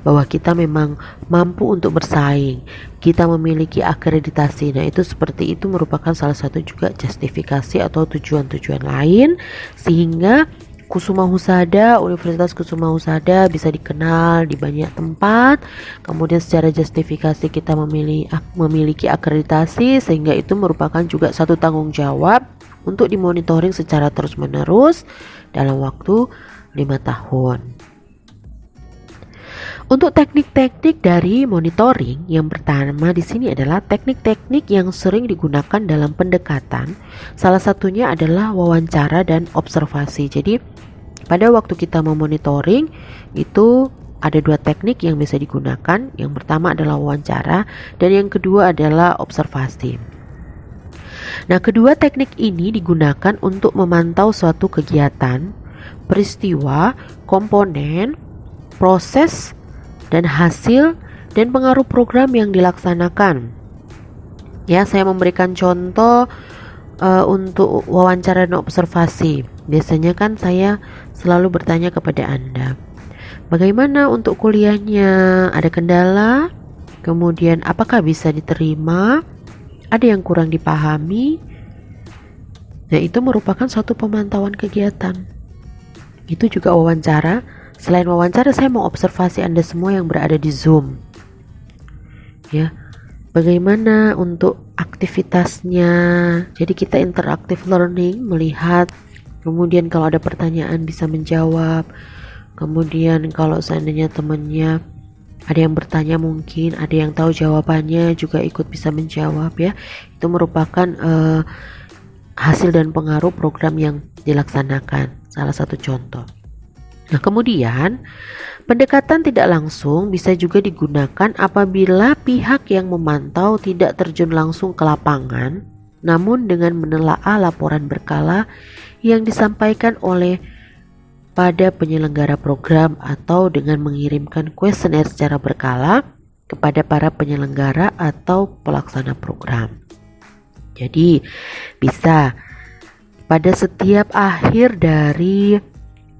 bahwa kita memang mampu untuk bersaing, kita memiliki akreditasi. Nah, itu seperti itu merupakan salah satu juga justifikasi atau tujuan-tujuan lain sehingga Kusuma Husada, Universitas Kusuma Husada bisa dikenal di banyak tempat. Kemudian secara justifikasi kita memiliki akreditasi, sehingga itu merupakan juga satu tanggung jawab untuk dimonitoring secara terus-menerus dalam waktu 5 tahun. Untuk teknik-teknik dari monitoring, yang pertama di sini adalah teknik-teknik yang sering digunakan dalam pendekatan. Salah satunya adalah wawancara dan observasi. Jadi pada waktu kita memonitoring itu ada 2 teknik yang bisa digunakan. Yang pertama adalah wawancara dan yang kedua adalah observasi. Nah, kedua teknik ini digunakan untuk memantau suatu kegiatan, peristiwa, komponen, proses, dan hasil dan pengaruh program yang dilaksanakan. Ya, saya memberikan contoh untuk wawancara dan observasi. Biasanya kan saya selalu bertanya kepada Anda, bagaimana untuk kuliahnya? Ada kendala? Kemudian apakah bisa diterima? Ada yang kurang dipahami? Nah, itu merupakan suatu pemantauan kegiatan. Itu juga wawancara. Selain wawancara, saya mau observasi Anda semua yang berada di Zoom. Ya, bagaimana untuk aktivitasnya? Jadi kita interaktif learning, melihat, kemudian kalau ada pertanyaan bisa menjawab. Kemudian kalau seandainya temannya ada yang bertanya, mungkin ada yang tahu jawabannya juga ikut bisa menjawab ya. Itu merupakan hasil dan pengaruh program yang dilaksanakan, salah satu contoh. Nah, kemudian pendekatan tidak langsung bisa juga digunakan apabila pihak yang memantau tidak terjun langsung ke lapangan, namun dengan menelaah laporan berkala yang disampaikan oleh pada penyelenggara program atau dengan mengirimkan kuesioner secara berkala kepada para penyelenggara atau pelaksana program. Jadi bisa pada setiap akhir dari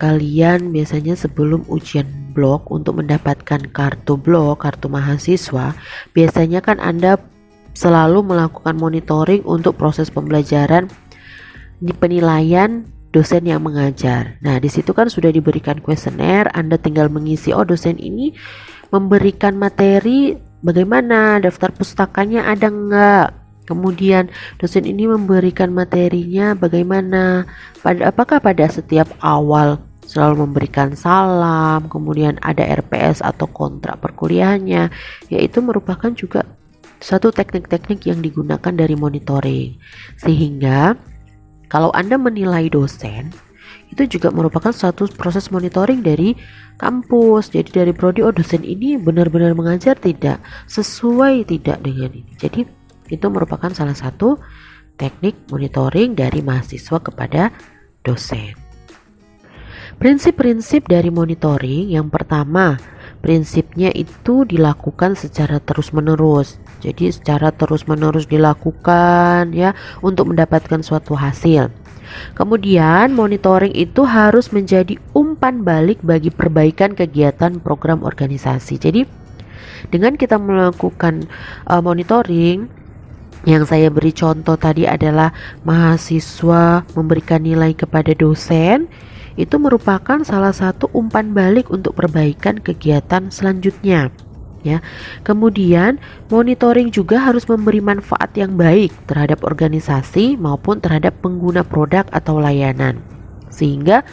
kalian, biasanya sebelum ujian blok untuk mendapatkan kartu blok, kartu mahasiswa, biasanya kan Anda selalu melakukan monitoring untuk proses pembelajaran di penilaian dosen yang mengajar. Nah, di situ kan sudah diberikan kuesioner, Anda tinggal mengisi, oh dosen ini memberikan materi bagaimana, daftar pustakanya ada enggak? Kemudian dosen ini memberikan materinya bagaimana? Apakah pada setiap awal selalu memberikan salam, kemudian ada RPS atau kontrak perkuliahannya, yaitu merupakan juga satu teknik-teknik yang digunakan dari monitoring. Sehingga kalau Anda menilai dosen, itu juga merupakan suatu proses monitoring dari kampus. Jadi dari prodi, oh dosen ini benar-benar mengajar tidak, sesuai tidak dengan ini. Jadi itu merupakan salah satu teknik monitoring dari mahasiswa kepada dosen. Prinsip-prinsip dari monitoring, yang pertama, prinsipnya itu dilakukan secara terus-menerus. Jadi secara terus-menerus dilakukan ya untuk mendapatkan suatu hasil. Kemudian monitoring itu harus menjadi umpan balik bagi perbaikan kegiatan program organisasi. Jadi dengan kita melakukan monitoring, yang saya beri contoh tadi adalah mahasiswa memberikan nilai kepada dosen, itu merupakan salah satu umpan balik untuk perbaikan kegiatan selanjutnya. Ya. Kemudian monitoring juga harus memberi manfaat yang baik terhadap organisasi maupun terhadap pengguna produk atau layanan. Sehingga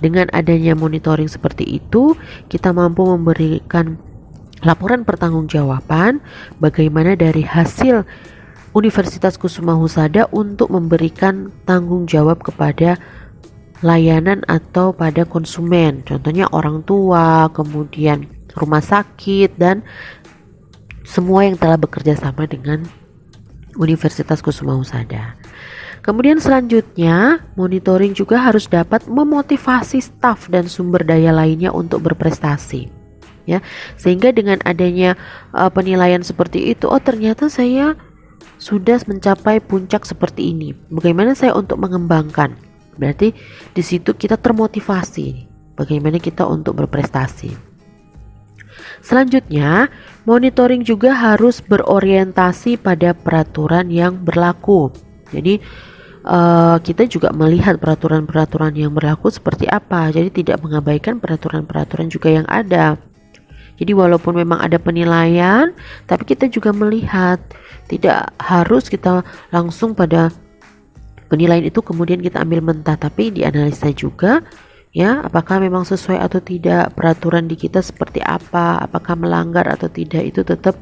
dengan adanya monitoring seperti itu, kita mampu memberikan laporan pertanggungjawaban bagaimana dari hasil Universitas Kusuma Husada untuk memberikan tanggung jawab kepada layanan atau pada konsumen, contohnya orang tua, kemudian rumah sakit, dan semua yang telah bekerja sama dengan Universitas Kusuma Husada. Kemudian selanjutnya, monitoring juga harus dapat memotivasi staf dan sumber daya lainnya untuk berprestasi. Ya, sehingga dengan adanya penilaian seperti itu, oh ternyata saya sudah mencapai puncak seperti ini. Bagaimana saya untuk mengembangkan? Berarti di situ kita termotivasi. Bagaimana kita untuk berprestasi? Selanjutnya, monitoring juga harus berorientasi pada peraturan yang berlaku. Jadi kita juga melihat peraturan-peraturan yang berlaku seperti apa. Jadi tidak mengabaikan peraturan-peraturan juga yang ada. Jadi walaupun memang ada penilaian, tapi kita juga melihat, tidak harus kita langsung pada penilaian itu kemudian kita ambil mentah, tapi dianalisa juga ya, apakah memang sesuai atau tidak peraturan di kita seperti apa, apakah melanggar atau tidak, itu tetap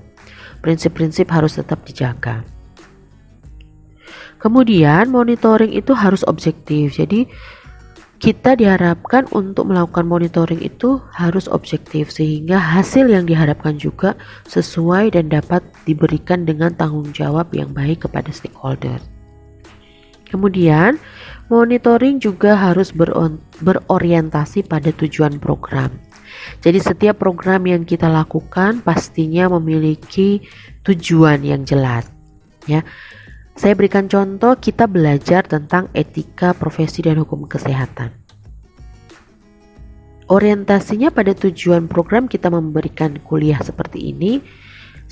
prinsip-prinsip harus tetap dijaga. Kemudian monitoring itu harus objektif. Jadi kita diharapkan untuk melakukan monitoring itu harus objektif sehingga hasil yang diharapkan juga sesuai dan dapat diberikan dengan tanggung jawab yang baik kepada stakeholder. Kemudian monitoring juga harus berorientasi pada tujuan program. Jadi setiap program yang kita lakukan pastinya memiliki tujuan yang jelas. Ya. Saya berikan contoh, kita belajar tentang etika profesi dan hukum kesehatan. Orientasinya pada tujuan program, kita memberikan kuliah seperti ini,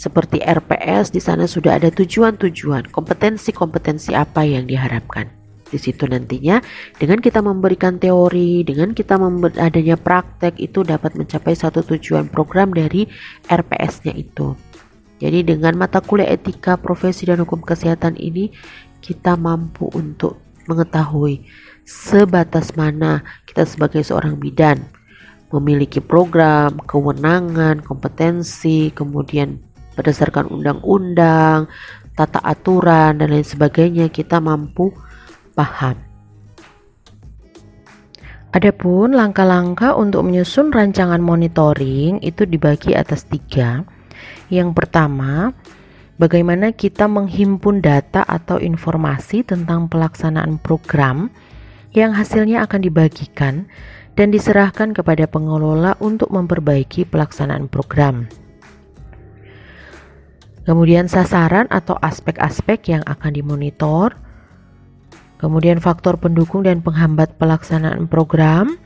seperti RPS, di sana sudah ada tujuan-tujuan, kompetensi-kompetensi apa yang diharapkan. Di situ nantinya dengan kita memberikan teori, dengan kita adanya praktek, itu dapat mencapai satu tujuan program dari RPS-nya itu. Jadi dengan mata kuliah etika, profesi, dan hukum kesehatan ini kita mampu untuk mengetahui sebatas mana kita sebagai seorang bidan memiliki program, kewenangan, kompetensi, kemudian berdasarkan undang-undang, tata aturan, dan lain sebagainya kita mampu paham. Adapun langkah-langkah untuk menyusun rancangan monitoring itu dibagi atas 3. Yang pertama, bagaimana kita menghimpun data atau informasi tentang pelaksanaan program yang hasilnya akan dibagikan dan diserahkan kepada pengelola untuk memperbaiki pelaksanaan program. Kemudian sasaran atau aspek-aspek yang akan dimonitor. Kemudian faktor pendukung dan penghambat pelaksanaan program.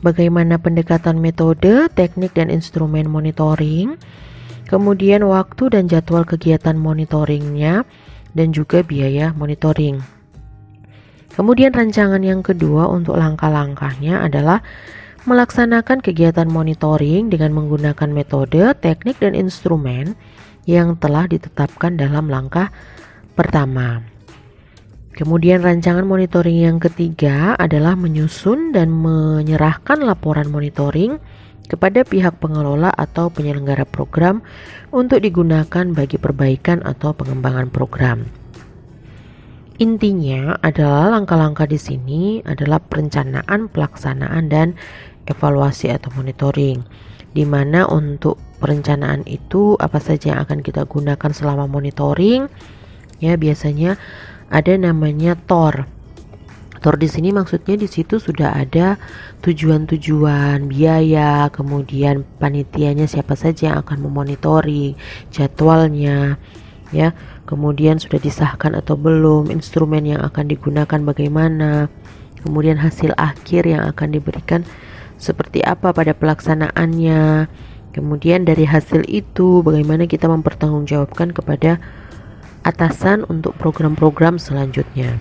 Bagaimana pendekatan metode, teknik, dan instrumen monitoring. Kemudian waktu dan jadwal kegiatan monitoringnya, dan juga biaya monitoring. Kemudian rancangan yang kedua untuk langkah-langkahnya adalah melaksanakan kegiatan monitoring dengan menggunakan metode, teknik, dan instrumen yang telah ditetapkan dalam langkah pertama. Kemudian rancangan monitoring yang ketiga adalah menyusun dan menyerahkan laporan monitoring kepada pihak pengelola atau penyelenggara program untuk digunakan bagi perbaikan atau pengembangan program. Intinya adalah langkah-langkah di sini adalah perencanaan, pelaksanaan, dan evaluasi atau monitoring. Di mana untuk perencanaan itu apa saja yang akan kita gunakan selama monitoring? Ya, biasanya ada namanya TOR. TOR di sini maksudnya di situ sudah ada tujuan-tujuan, biaya, kemudian panitianya siapa saja yang akan memonitori, jadwalnya, ya. Kemudian sudah disahkan atau belum, instrumen yang akan digunakan bagaimana, kemudian hasil akhir yang akan diberikan seperti apa pada pelaksanaannya. Kemudian dari hasil itu bagaimana kita mempertanggungjawabkan kepada atasan untuk program-program selanjutnya.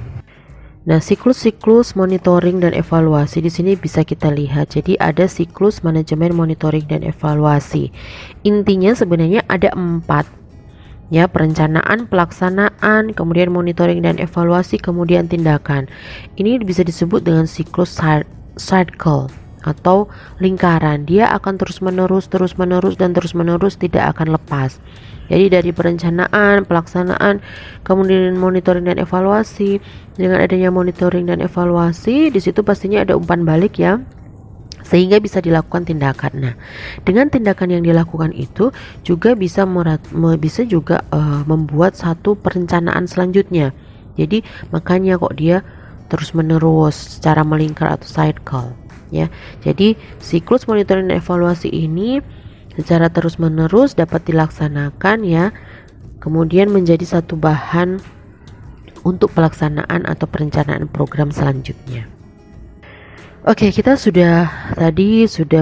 Nah, siklus-siklus monitoring dan evaluasi di sini bisa kita lihat. Jadi ada siklus manajemen monitoring dan evaluasi. Intinya sebenarnya ada 4, ya, perencanaan, pelaksanaan, kemudian monitoring dan evaluasi, kemudian tindakan. Ini bisa disebut dengan siklus cycle atau lingkaran. Dia akan terus menerus dan terus menerus, tidak akan lepas. Jadi dari perencanaan, pelaksanaan, kemudian monitoring dan evaluasi. Dengan adanya monitoring dan evaluasi, di situ pastinya ada umpan balik, ya, sehingga bisa dilakukan tindakan. Nah, dengan tindakan yang dilakukan itu juga bisa juga membuat satu perencanaan selanjutnya. Jadi makanya kok dia terus menerus secara melingkar atau cycle, ya. Jadi siklus monitoring dan evaluasi ini secara terus menerus dapat dilaksanakan, ya, kemudian menjadi satu bahan untuk pelaksanaan atau perencanaan program selanjutnya. Oke, kita sudah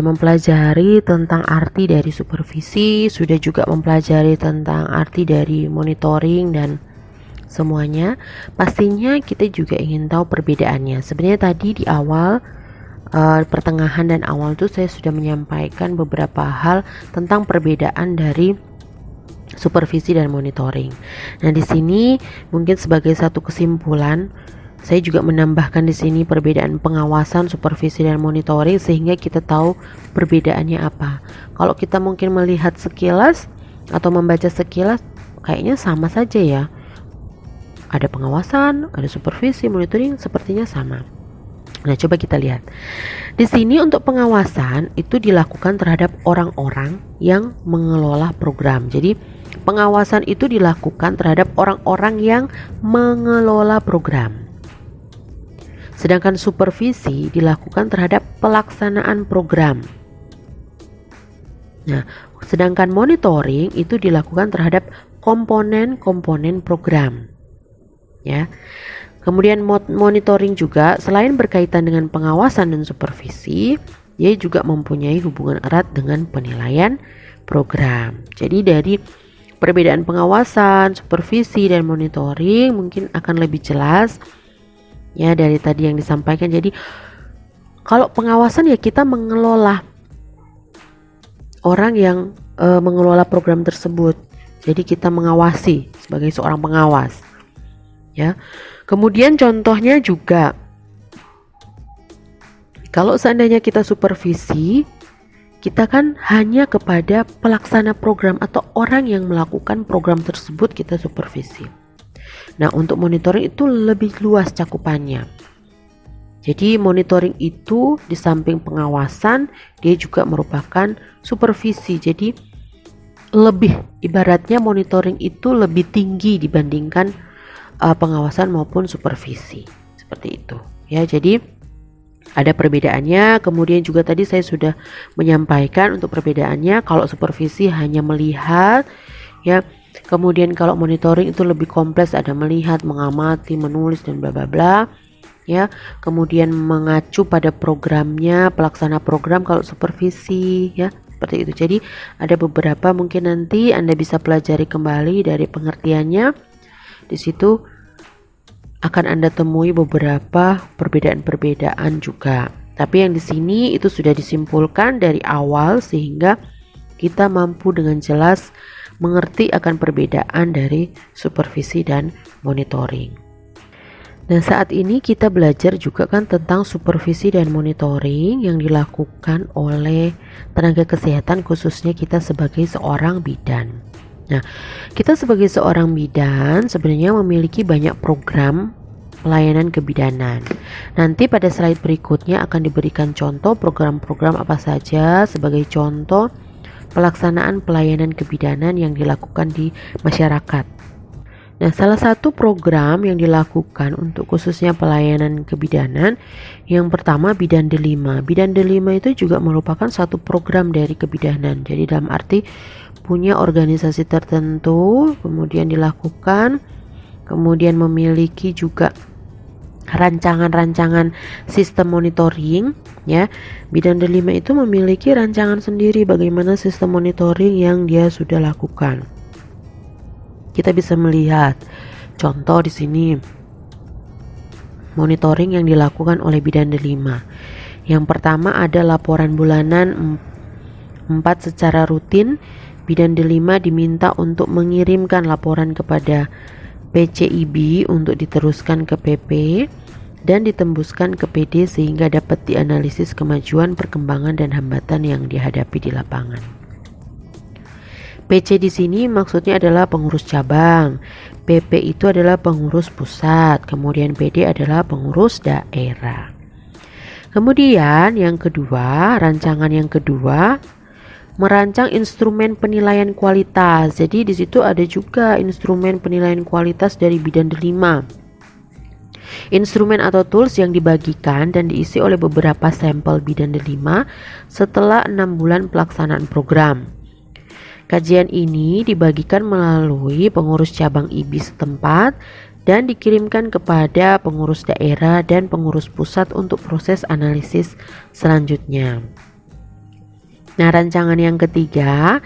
mempelajari tentang arti dari supervisi, sudah juga mempelajari tentang arti dari monitoring dan semuanya. Pastinya kita juga ingin tahu perbedaannya. Sebenarnya tadi di awal, pertengahan dan awal itu saya sudah menyampaikan beberapa hal tentang perbedaan dari supervisi dan monitoring. Nah, di sini mungkin sebagai satu kesimpulan, saya juga menambahkan di sini perbedaan pengawasan, supervisi dan monitoring sehingga kita tahu perbedaannya apa. Kalau kita mungkin melihat sekilas atau membaca sekilas, kayaknya sama saja, ya. Ada pengawasan, ada supervisi, monitoring, sepertinya sama. Nah, coba kita lihat. Di sini untuk pengawasan itu dilakukan terhadap orang-orang yang mengelola program. Jadi, pengawasan itu dilakukan terhadap orang-orang yang mengelola program. Sedangkan supervisi dilakukan terhadap pelaksanaan program. Nah, sedangkan monitoring itu dilakukan terhadap komponen-komponen program. Ya. Kemudian monitoring juga selain berkaitan dengan pengawasan dan supervisi, dia juga mempunyai hubungan erat dengan penilaian program. Jadi dari perbedaan pengawasan, supervisi dan monitoring mungkin akan lebih jelas, ya, dari tadi yang disampaikan. Jadi kalau pengawasan, ya, kita mengelola orang yang mengelola program tersebut. Jadi kita mengawasi sebagai seorang pengawas, ya. Kemudian contohnya juga, kalau seandainya kita supervisi, kita kan hanya kepada pelaksana program atau orang yang melakukan program tersebut kita supervisi. Nah, untuk monitoring itu lebih luas cakupannya. Jadi monitoring itu di samping pengawasan, dia juga merupakan supervisi. Jadi ibaratnya monitoring itu lebih tinggi dibandingkan pengawasan maupun supervisi, seperti itu, ya. Jadi ada perbedaannya. Kemudian juga tadi saya sudah menyampaikan untuk perbedaannya. Kalau supervisi hanya melihat, ya, kemudian kalau monitoring itu lebih kompleks, ada melihat, mengamati, menulis dan bla bla bla, ya. Kemudian mengacu pada programnya, pelaksana program kalau supervisi, ya, seperti itu. Jadi ada beberapa, mungkin nanti Anda bisa pelajari kembali dari pengertiannya. Di situ akan Anda temui beberapa perbedaan-perbedaan juga. Tapi yang di sini itu sudah disimpulkan dari awal sehingga kita mampu dengan jelas mengerti akan perbedaan dari supervisi dan monitoring. Nah, saat ini kita belajar juga kan tentang supervisi dan monitoring yang dilakukan oleh tenaga kesehatan, khususnya kita sebagai seorang bidan. Nah, kita sebagai seorang bidan sebenarnya memiliki banyak program pelayanan kebidanan. Nanti pada slide berikutnya akan diberikan contoh program-program apa saja sebagai contoh pelaksanaan pelayanan kebidanan yang dilakukan di masyarakat. Nah, salah satu program yang dilakukan untuk khususnya pelayanan kebidanan, yang pertama Bidan Delima. Bidan Delima itu juga merupakan satu program dari kebidanan. Jadi dalam arti punya organisasi tertentu, kemudian dilakukan, kemudian memiliki juga rancangan-rancangan sistem monitoring, ya. Bidan Delima itu memiliki rancangan sendiri bagaimana sistem monitoring yang dia sudah lakukan. Kita bisa melihat contoh di sini monitoring yang dilakukan oleh Bidan Delima. Yang pertama ada laporan bulanan 4 secara rutin. Bidan Delima diminta untuk mengirimkan laporan kepada PCIB untuk diteruskan ke PP dan ditembuskan ke PD sehingga dapat dianalisis kemajuan, perkembangan dan hambatan yang dihadapi di lapangan. PC di sini maksudnya adalah pengurus cabang, PP itu adalah pengurus pusat, kemudian PD adalah pengurus daerah. Kemudian yang kedua, rancangan yang kedua, merancang instrumen penilaian kualitas. Jadi di situ ada juga instrumen penilaian kualitas dari Bidan Delima. Instrumen atau tools yang dibagikan dan diisi oleh beberapa sampel Bidan Delima setelah 6 bulan pelaksanaan program. Kajian ini dibagikan melalui pengurus cabang IB setempat dan dikirimkan kepada pengurus daerah dan pengurus pusat untuk proses analisis selanjutnya. Nah, rancangan yang ketiga,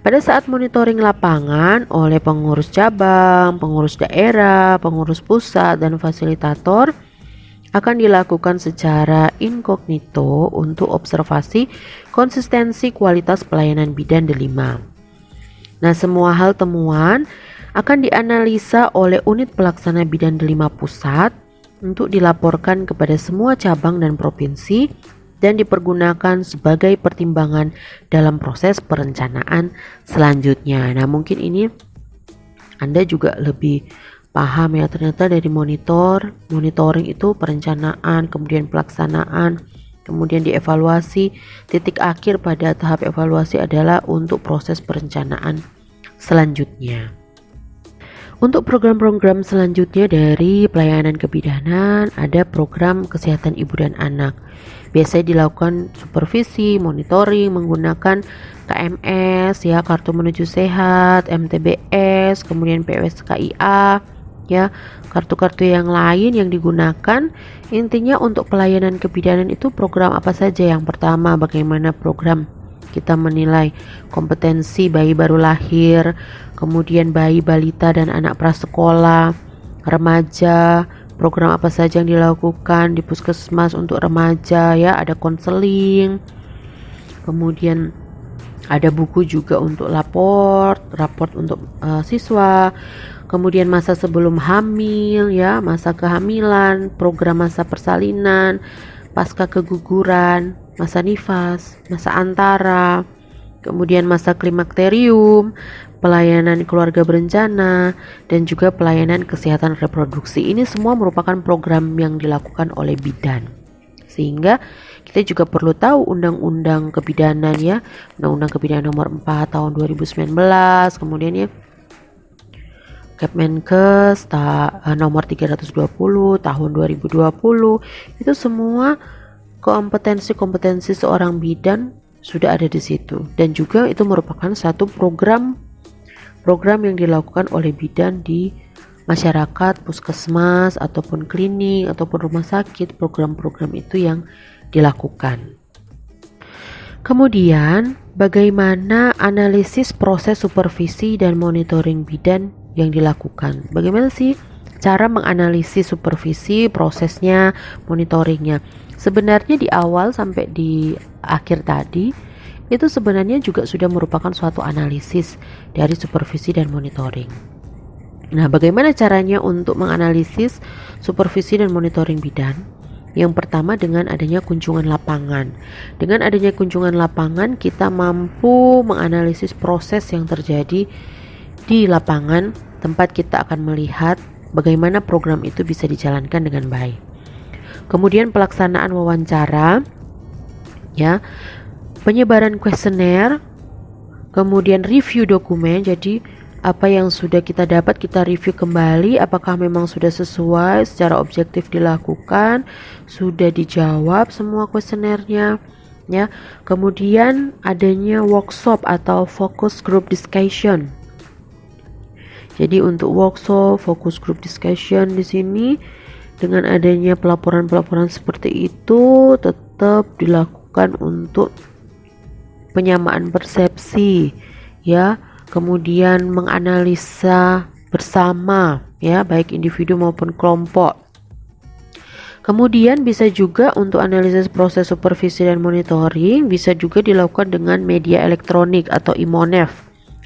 pada saat monitoring lapangan oleh pengurus cabang, pengurus daerah, pengurus pusat, dan fasilitator akan dilakukan secara inkognito untuk observasi konsistensi kualitas pelayanan Bidan Delima. Nah, semua hal temuan akan dianalisa oleh unit pelaksana Bidan Delima pusat untuk dilaporkan kepada semua cabang dan provinsi dan dipergunakan sebagai pertimbangan dalam proses perencanaan selanjutnya. Nah, mungkin ini Anda juga lebih paham ya, ternyata dari monitoring itu perencanaan, kemudian pelaksanaan, kemudian dievaluasi. Titik akhir pada tahap evaluasi adalah untuk proses perencanaan selanjutnya. Untuk program-program selanjutnya dari pelayanan kebidanan ada program kesehatan ibu dan anak. Biasanya dilakukan supervisi, monitoring menggunakan KMS ya, kartu menuju sehat, MTBS, kemudian PWSKIA ya, kartu-kartu yang lain yang digunakan. Intinya untuk pelayanan kebidanan itu program apa saja? Yang pertama, bagaimana program kita menilai kompetensi bayi baru lahir, kemudian bayi balita dan anak prasekolah, remaja, program apa saja yang dilakukan di puskesmas untuk remaja ya, ada konseling, kemudian ada buku juga untuk raport untuk siswa, kemudian masa sebelum hamil ya, masa kehamilan, program masa persalinan, pasca keguguran, masa nifas, masa antara, kemudian masa klimakterium, pelayanan keluarga berencana, dan juga pelayanan kesehatan reproduksi. Ini semua merupakan program yang dilakukan oleh Bidan. Sehingga kita juga perlu tahu undang-undang kebidanan ya, Undang-Undang Kebidanan nomor 4 tahun 2019, kemudian ya Kepmenkes nomor 320 tahun 2020. Itu semua kompetensi-kompetensi seorang bidan sudah ada di situ, dan juga itu merupakan satu program yang dilakukan oleh bidan di masyarakat, puskesmas ataupun klinik ataupun rumah sakit. Program-program itu yang dilakukan. Kemudian bagaimana analisis proses supervisi dan monitoring bidan yang dilakukan? Bagaimana sih cara menganalisis supervisi, prosesnya, monitoringnya? Sebenarnya di awal sampai di akhir tadi itu sebenarnya juga sudah merupakan suatu analisis dari supervisi dan monitoring. Nah, bagaimana caranya untuk menganalisis supervisi dan monitoring bidan? Yang pertama dengan adanya kunjungan lapangan. Dengan adanya kunjungan lapangan kita mampu menganalisis proses yang terjadi di lapangan, tempat kita akan melihat bagaimana program itu bisa dijalankan dengan baik. Kemudian pelaksanaan wawancara ya, penyebaran kuesioner, kemudian review dokumen. Jadi apa yang sudah kita dapat kita review kembali, apakah memang sudah sesuai secara objektif dilakukan, sudah dijawab semua kuesionernya ya. Kemudian adanya workshop atau focus group discussion. Jadi untuk workshop focus group discussion di sini dengan adanya pelaporan-pelaporan seperti itu tetap dilakukan untuk penyamaan persepsi ya, kemudian menganalisa bersama ya, baik individu maupun kelompok. Kemudian bisa juga untuk analisis proses supervisi dan monitoring bisa juga dilakukan dengan media elektronik atau IMONEF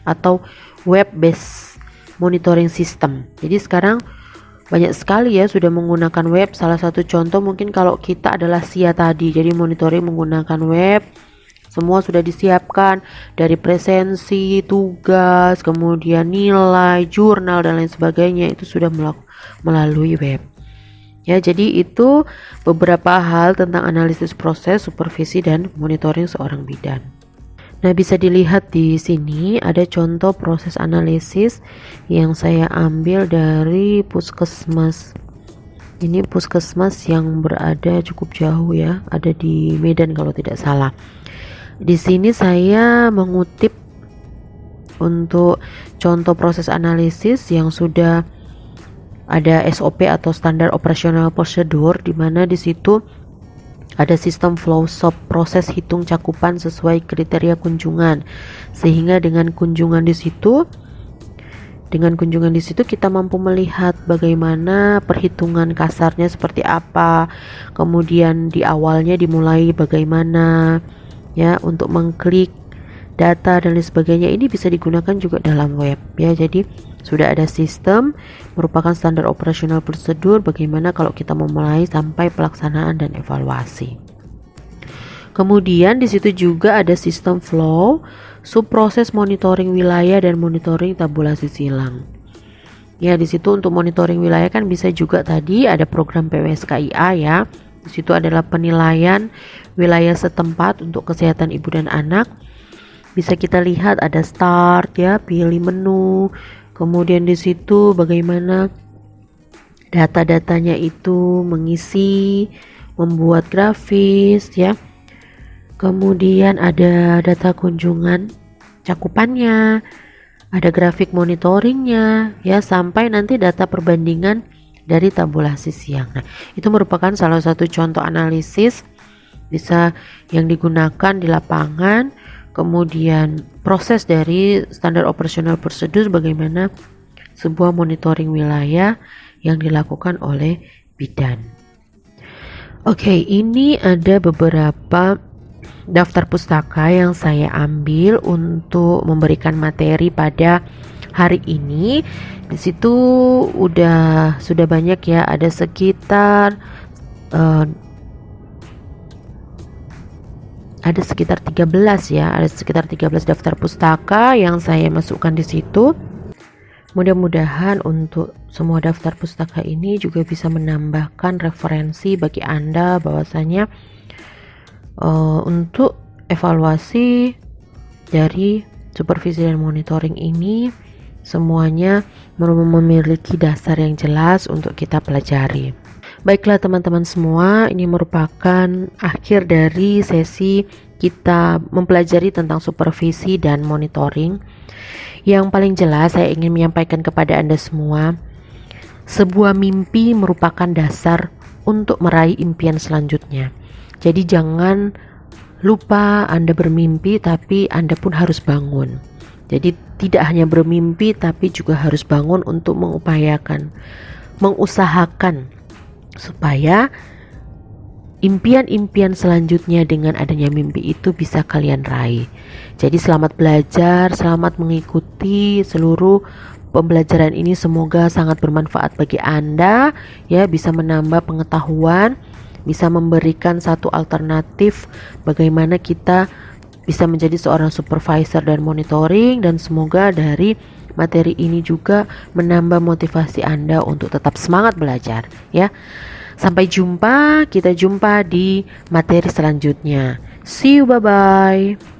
atau web based monitoring system. Jadi sekarang banyak sekali ya sudah menggunakan web. Salah satu contoh mungkin kalau kita adalah SIA tadi, jadi monitoring menggunakan web. Semua sudah disiapkan dari presensi, tugas, kemudian nilai, jurnal dan lain sebagainya itu sudah melalui web. Ya, jadi itu beberapa hal tentang analisis proses, supervisi dan monitoring seorang bidan. Nah, bisa dilihat di sini ada contoh proses analisis yang saya ambil dari puskesmas. Ini puskesmas yang berada cukup jauh ya, ada di Medan kalau tidak salah. Di sini saya mengutip untuk contoh proses analisis yang sudah ada SOP atau standar operasional prosedur, di mana di situ ada sistem flow shop, proses hitung cakupan sesuai kriteria kunjungan, sehingga dengan kunjungan di situ kita mampu melihat bagaimana perhitungan kasarnya seperti apa, kemudian di awalnya dimulai bagaimana ya untuk mengklik data dan lain sebagainya. Ini bisa digunakan juga dalam web ya. Jadi sudah ada sistem, merupakan standar operasional prosedur bagaimana kalau kita memulai sampai pelaksanaan dan evaluasi. Kemudian di situ juga ada sistem flow, subproses monitoring wilayah dan monitoring tabulasi silang. Ya, di situ untuk monitoring wilayah kan bisa juga tadi ada program PWSKIA ya. Di situ adalah penilaian wilayah setempat untuk kesehatan ibu dan anak. Bisa kita lihat ada start ya, pilih menu. Kemudian di situ bagaimana data-datanya itu mengisi, membuat grafis ya. Kemudian ada data kunjungan cakupannya, ada grafik monitoringnya ya, sampai nanti data perbandingan dari tabulasi siang. Nah, itu merupakan salah satu contoh analisis bisa yang digunakan di lapangan. Kemudian proses dari standar operasional prosedur bagaimana sebuah monitoring wilayah yang dilakukan oleh bidan. Oke, ini ada beberapa daftar pustaka yang saya ambil untuk memberikan materi pada hari ini. Di situ sudah banyak ya, ada sekitar 13 ya, ada sekitar 13 daftar pustaka yang saya masukkan di situ. Mudah-mudahan untuk semua daftar pustaka ini juga bisa menambahkan referensi bagi Anda bahwasanya untuk evaluasi dari supervisi dan monitoring ini semuanya memiliki dasar yang jelas untuk kita pelajari. Baiklah teman-teman semua, ini merupakan akhir dari sesi kita mempelajari tentang supervisi dan monitoring. Yang paling jelas saya ingin menyampaikan kepada Anda semua, sebuah mimpi merupakan dasar untuk meraih impian selanjutnya. Jadi jangan lupa Anda bermimpi, tapi Anda pun harus bangun. Jadi tidak hanya bermimpi, tapi juga harus bangun untuk mengusahakan supaya impian-impian selanjutnya dengan adanya mimpi itu bisa kalian raih. Jadi selamat belajar, selamat mengikuti seluruh pembelajaran ini, semoga sangat bermanfaat bagi Anda ya, bisa menambah pengetahuan, bisa memberikan satu alternatif bagaimana kita bisa menjadi seorang supervisor dan monitoring, dan semoga dari materi ini juga menambah motivasi Anda untuk tetap semangat belajar ya. Sampai jumpa, kita jumpa di materi selanjutnya. See you, bye bye.